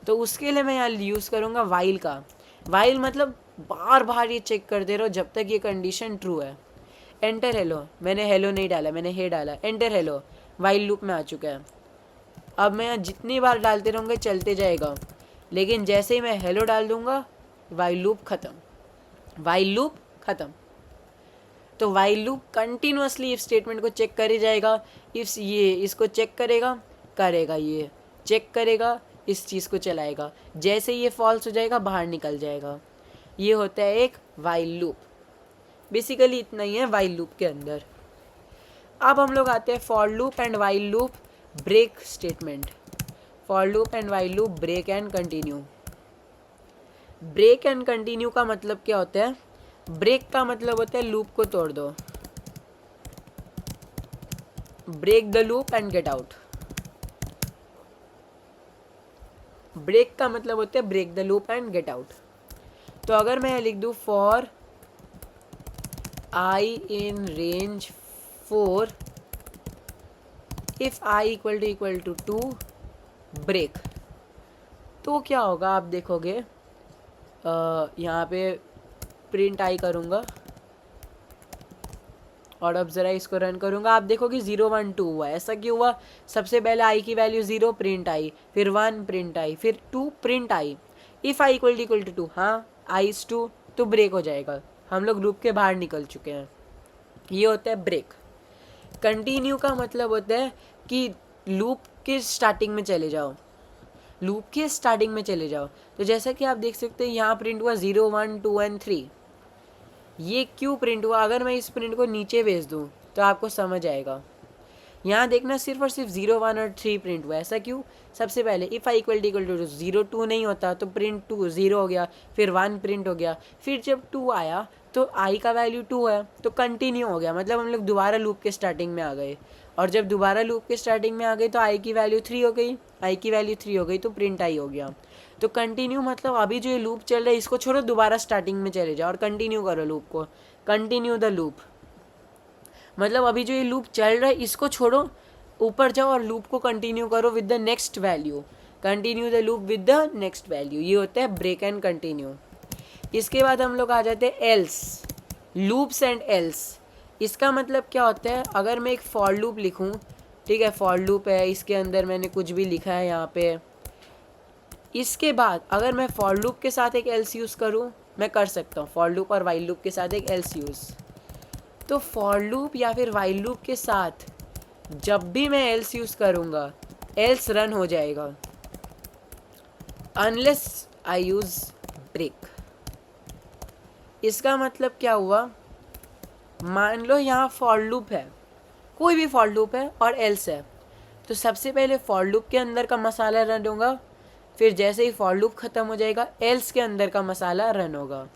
तो उसके लिए मैं यहाँ यूज़ करूँगा वाइल का। वाइल मतलब बार बार ये चेक करते रहो जब तक ये कंडीशन ट्रू है। एंटर हेलो, मैंने हेलो नहीं डाला, मैंने हे डाला, एंटर हेलो, वाइल लूप में आ चुका है। अब मैं यहाँ जितनी बार डालते रहूँगा चलते जाएगा, लेकिन जैसे ही मैं हेलो डाल दूँगा वाइल लूप ख़त्म, वाइल लूप ख़त्म। तो while loop continuously if statement को चेक करे जाएगा। इफ ये इसको चेक करेगा, ये चेक करेगा, इस चीज़ को चलाएगा। जैसे ये फॉल्स हो जाएगा बाहर निकल जाएगा। ये होता है एक वाइल लूप। बेसिकली इतना ही है वाइल लूप के अंदर। अब हम लोग आते हैं for loop and while loop break statement. For loop and while loop break and continue. Break and continue का मतलब क्या होता है, ब्रेक का मतलब होता है लूप को तोड़ दो, break the loop and get out. Break का मतलब होता है break the loop and get out. तो अगर मैं लिख दूँ for I in range 4 if i equal to 2 break, तो क्या होगा आप देखोगे, यहाँ पे प्रिंट आई करूँगा और अब ज़रा इसको रन करूँगा। आप देखोगे 0 1 2 हुआ। ऐसा क्यों हुआ, सबसे पहले आई की वैल्यू 0 प्रिंट आई, फिर 1 प्रिंट आई, फिर 2 print i. If i equal to 2, हाँ आई इज 2 तो ब्रेक हो जाएगा, हम लोग लूप के बाहर निकल चुके हैं। ये होता है ब्रेक। कंटिन्यू का मतलब होता है कि लूप के स्टार्टिंग में चले जाओ, लूप के स्टार्टिंग में चले जाओ। तो जैसा कि आप देख सकते हैं यहाँ प्रिंट हुआ 0 1 2 एंड 3। ये क्यों प्रिंट हुआ, अगर मैं इस प्रिंट को नीचे भेज दूँ तो आपको समझ आएगा। यहाँ देखना सिर्फ और सिर्फ 0 1 और 3 प्रिंट हुआ। ऐसा क्यों, सबसे पहले इफ़ आई इक्वल टू 0 2 नहीं होता तो प्रिंट 2 0 हो गया, फिर 1 प्रिंट हो गया, फिर जब 2 आया तो आई का वैल्यू 2 है तो कंटिन्यू हो गया, मतलब हम लोग दोबारा लूप के स्टार्टिंग में आ गए। और जब दोबारा लूप के स्टार्टिंग में आ गए तो आई की वैल्यू 3 हो गई, आई की वैल्यू 3 हो गई तो प्रिंट आई हो गया। तो कंटिन्यू मतलब अभी जो ये लूप चल रहा है इसको छोड़ो, दोबारा स्टार्टिंग में चले जाओ और कंटिन्यू करो लूप को, कंटिन्यू द लूप। मतलब अभी जो ये लूप चल रहा है इसको छोड़ो, ऊपर जाओ और लूप को कंटिन्यू करो with the next value. Continue the loop with the next value, ये होता है ब्रेक एंड कंटिन्यू। इसके बाद हम लोग आ जाते हैं एल्स, लूप्स एंड एल्स। इसका मतलब क्या होता है, अगर मैं एक फॉर लूप लिखूं, ठीक है, फॉर लूप है, इसके अंदर मैंने कुछ भी लिखा है यहाँ पे, इसके बाद अगर मैं फॉर लूप के साथ एक एल्स यूज़ करूँ, मैं कर सकता हूँ फॉर लूप और वाइल लूप के साथ एक एल्स यूज़। तो फॉर लूप या फिर वाइल लूप के साथ जब भी मैं एल्स यूज़ करूँगा, एल्स रन हो जाएगा अनलेस आई यूज़ ब्रेक। इसका मतलब क्या हुआ, मान लो यहाँ फॉर लूप है, कोई भी फॉर लूप है और एल्स है, तो सबसे पहले फॉर लूप के अंदर का मसाला रन होगा, फिर जैसे ही फॉर लूप ख़त्म हो जाएगा एल्स के अंदर का मसाला रन होगा।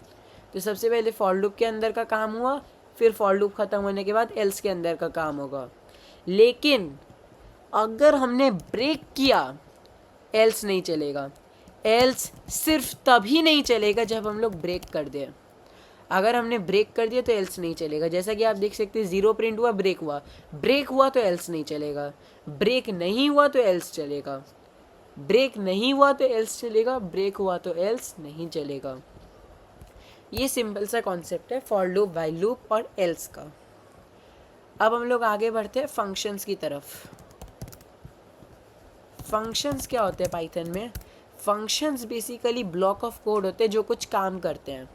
तो सबसे पहले फॉर लूप के अंदर का काम हुआ, फिर फॉर लूप ख़त्म होने के बाद एल्स के अंदर का काम होगा। लेकिन अगर हमने ब्रेक किया, एल्स नहीं चलेगा। एल्स सिर्फ तभी नहीं चलेगा जब हम लोग ब्रेक कर दें। अगर हमने ब्रेक कर दिया तो एल्स नहीं चलेगा। जैसा कि आप देख सकते हैं 0 प्रिंट हुआ, ब्रेक हुआ, ब्रेक हुआ तो एल्स नहीं चलेगा, ब्रेक नहीं हुआ तो एल्स चलेगा, ब्रेक नहीं हुआ तो एल्स चलेगा, ब्रेक हुआ तो एल्स नहीं चलेगा। ये सिंपल सा कॉन्सेप्ट है फॉर लूप, वाइल लूप और एल्स का। अब हम लोग आगे बढ़ते हैं फंक्शंस की तरफ। फंक्शंस क्या होते हैं पाइथन में? Functions basically block of code होते हैं जो कुछ काम करते हैं।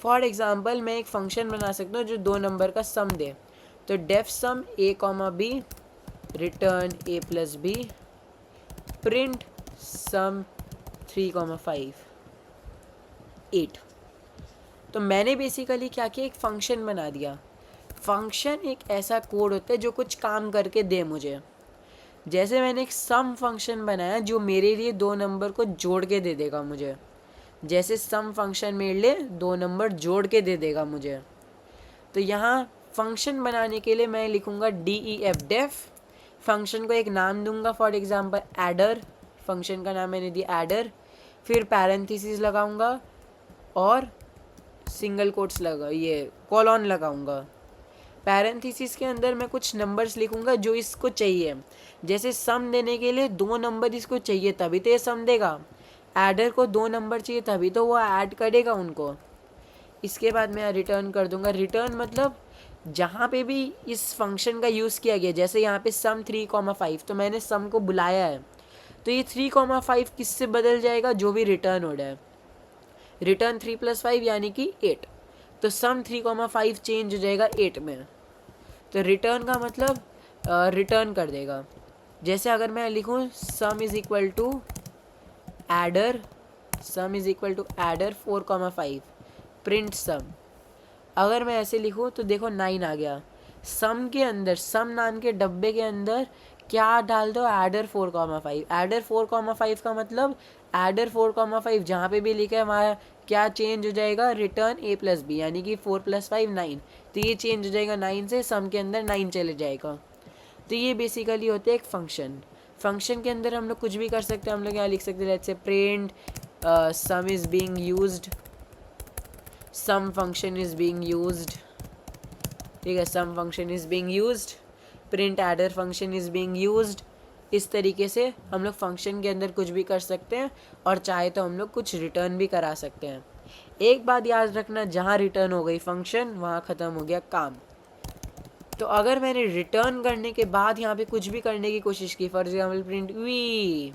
फॉर एग्जाम्पल मैं एक फंक्शन बना सकता हूँ जो 2 नंबर का सम दे। तो def sum a, b, return a plus b, print sum 3, 5, 8। तो मैंने बेसिकली क्या किया, एक फंक्शन बना दिया। फंक्शन एक ऐसा कोड होता है जो कुछ काम करके दे मुझे। जैसे मैंने एक सम फंक्शन बनाया जो मेरे लिए 2 नंबर को जोड़ के दे देगा मुझे। जैसे सम फंक्शन मेरे लिए 2 नंबर जोड़ के दे देगा मुझे। तो यहाँ फंक्शन बनाने के लिए मैं लिखूँगा DEF डेफ, फंक्शन को एक नाम दूंगा, फॉर एग्जांपल एडर, फंक्शन का नाम मैंने दिया एडर, फिर पैरेंथेसिस लगाऊंगा और सिंगल कोट्स लगा, ये कॉलन लगाऊंगा। पैरेंथेसिस के अंदर मैं कुछ नंबर्स लिखूंगा जो इसको चाहिए। जैसे सम देने के लिए 2 नंबर इसको चाहिए तभी तो ये सम देगा, एडर को 2 नंबर चाहिए तभी तो वो ऐड करेगा उनको। इसके बाद मैं रिटर्न कर दूंगा। रिटर्न मतलब जहाँ पे भी इस फंक्शन का यूज़ किया गया, जैसे यहाँ पे सम 3, 5, तो मैंने सम को बुलाया है, तो ये 3, 5 किससे बदल जाएगा, जो भी रिटर्न हो रहा है। रिटर्न 3 + 5 यानी कि 8, तो सम 3, 5 चेंज हो जाएगा 8 में। तो रिटर्न का मतलब रिटर्न कर देगा। जैसे अगर मैं लिखूँ sum is equal to adder, sum is equal to adder 4, 5, print sum. अगर मैं ऐसे लिखूँ तो देखो 9 आ गया। सम के अंदर, सम नाम के डब्बे के अंदर क्या डाल दो, एडर 4, 5। एडर 4, 5 का मतलब एडर 4, 5 जहाँ पे भी लिखा है वहाँ क्या चेंज हो जाएगा, रिटर्न a + b, यानी कि 4 + 5 9। तो ये चेंज हो जाएगा 9 से, सम के अंदर 9 चले जाएगा। तो ये बेसिकली होते हैं एक फंक्शन। फंक्शन के अंदर हम लोग कुछ भी कर सकते हैं। हम लोग यहाँ लिख सकते हैं let's say print sum is being used, sum function is being used, ठीक है, sum function is being used, print adder function is being used. इस तरीके से हम लोग फंक्शन के अंदर कुछ भी कर सकते हैं और चाहे तो हम लोग कुछ रिटर्न भी करा सकते हैं। एक बात याद रखना, जहाँ रिटर्न हो गई फंक्शन वहाँ ख़त्म हो गया काम। तो अगर मैंने रिटर्न करने के बाद यहाँ पे कुछ भी करने की कोशिश की, फॉर एग्जाम्पल प्रिंट वी,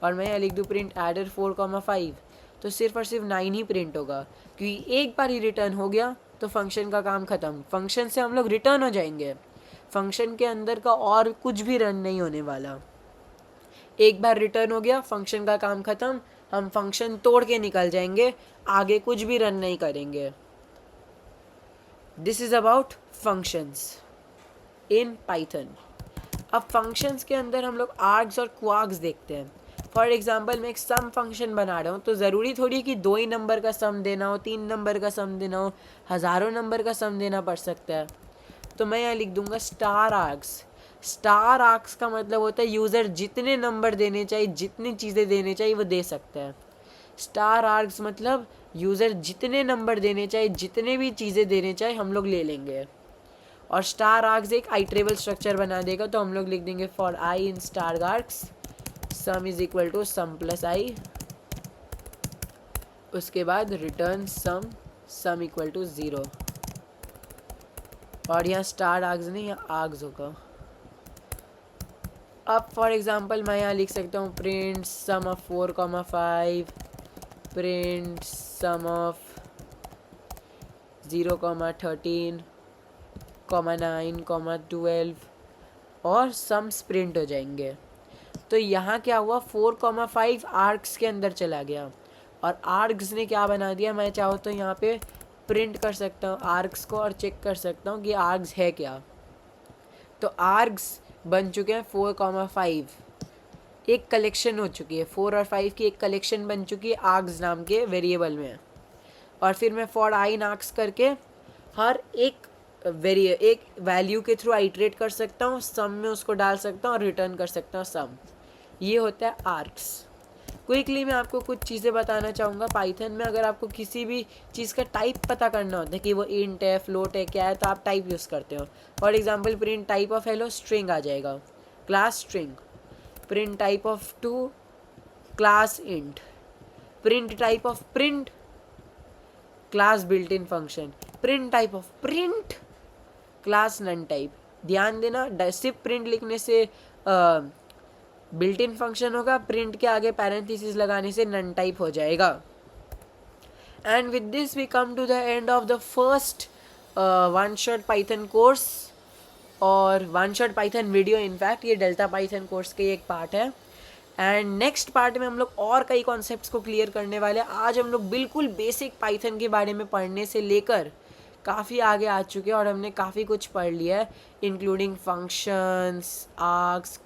और मैं यहाँ लिख दूँ प्रिंट एडर 4, 5, तो सिर्फ और सिर्फ 9 ही प्रिंट होगा, क्योंकि एक बार ही रिटर्न हो गया तो फंक्शन का काम ख़त्म। फंक्शन से हम लोग रिटर्न हो जाएंगे, फंक्शन के अंदर का और कुछ भी रन नहीं होने वाला। एक बार रिटर्न हो गया, फंक्शन का काम ख़त्म, हम फंक्शन तोड़ के निकल जाएंगे, आगे कुछ भी रन नहीं करेंगे। This is about functions in Python. अब फंक्शंस के अंदर हम लोग आर्ग्स और क्वार्क्स देखते हैं। फॉर एग्जाम्पल मैं एक सम फंक्शन बना रहा हूँ, तो ज़रूरी थोड़ी कि 2 ही नंबर का सम देना हो, 3 नंबर का सम देना हो, हज़ारों नंबर का सम देना पड़ सकता है। तो मैं यहाँ लिख दूंगा स्टार आर्क्स। स्टार आर्क्स का मतलब होता है यूज़र जितने नंबर देने चाहिए, जितनी चीज़ें देने चाहिए वो दे सकता है। स्टार आर्क्स मतलब यूज़र जितने नंबर देने चाहिए, जितने भी चीज़ें देने चाहिए हम लोग ले लेंगे। और स्टार आर्क्स एक आइटरेबल स्ट्रक्चर बना देगा, तो हम लोग लिख देंगे for I in star args sum is equal to sum plus I, उसके बाद रिटर्न सम इक्वल टू 0, और यहाँ स्टार आर्ग्स नहीं, यहाँ आर्ग्स होगा। अब फॉर एग्जांपल मैं यहाँ लिख सकता हूँ print sum of 4,5, print sum of 0,13, 9, 12, और सम्स प्रिंट हो जाएंगे। तो यहाँ क्या हुआ, 4,5 आर्क्स के अंदर चला गया, और आर्क्स ने क्या बना दिया, मैं चाहूँ तो यहाँ पे प्रिंट कर सकता हूँ आर्क्स को और चेक कर सकता हूँ कि आर्क्स है क्या। तो आर्क्स बन चुके हैं 4,5, एक कलेक्शन हो चुकी है, 4 और 5 की एक कलेक्शन बन चुकी है आर्क्स नाम के वेरिएबल में। और फिर मैं फॉर आई इन आर्क्स करके हर एक वैल्यू के थ्रू आइटरेट कर सकता हूँ, सम में उसको डाल सकता हूँ और रिटर्न कर सकता हूँ सम। ये होता है आर्क्स। क्विकली मैं आपको कुछ चीज़ें बताना चाहूँगा पाइथन में। अगर आपको किसी भी चीज़ का टाइप पता करना होता है कि वो इंट है, फ्लोट है, क्या है, तो आप टाइप यूज़ करते हो। For example print type of hello string आ जाएगा, class string. Print type of two, class int. Print type of print, class built in function. Print type of print, class none type. ध्यान देना, सिर्फ print लिखने से built in function होगा, print के आगे पैरेंथेसिस लगाने से नन टाइप हो जाएगा। And with this we come to the end of the first one shot Python course, और one shot Python video. In fact ये डेल्टा पाइथन कोर्स के एक पार्ट है। एंड नेक्स्ट पार्ट में हम लोग और कई कॉन्सेप्ट्स को क्लियर करने वाले हैं। आज हम लोग बिल्कुल बेसिक पाइथन के बारे में पढ़ने से लेकर काफ़ी आगे आ चुके हैं, और हमने काफ़ी कुछ पढ़ लिया है, including functions, args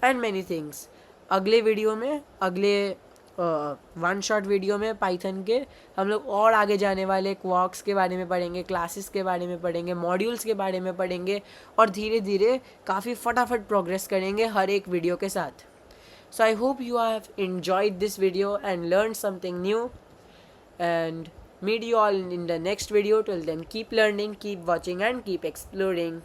and many things. अगले वीडियो में, अगले वन शॉट वीडियो में पाइथन के हम लोग और आगे जाने वाले, क्वार्क्स के बारे में पढ़ेंगे, क्लासेस के बारे में पढ़ेंगे, मॉड्यूल्स के बारे में पढ़ेंगे, और धीरे धीरे काफ़ी फटाफट प्रोग्रेस करेंगे हर एक वीडियो के साथ। So I hope you have enjoyed this video and learned something new, and meet you all in the next video. Till then, keep learning, keep watching, and keep exploring.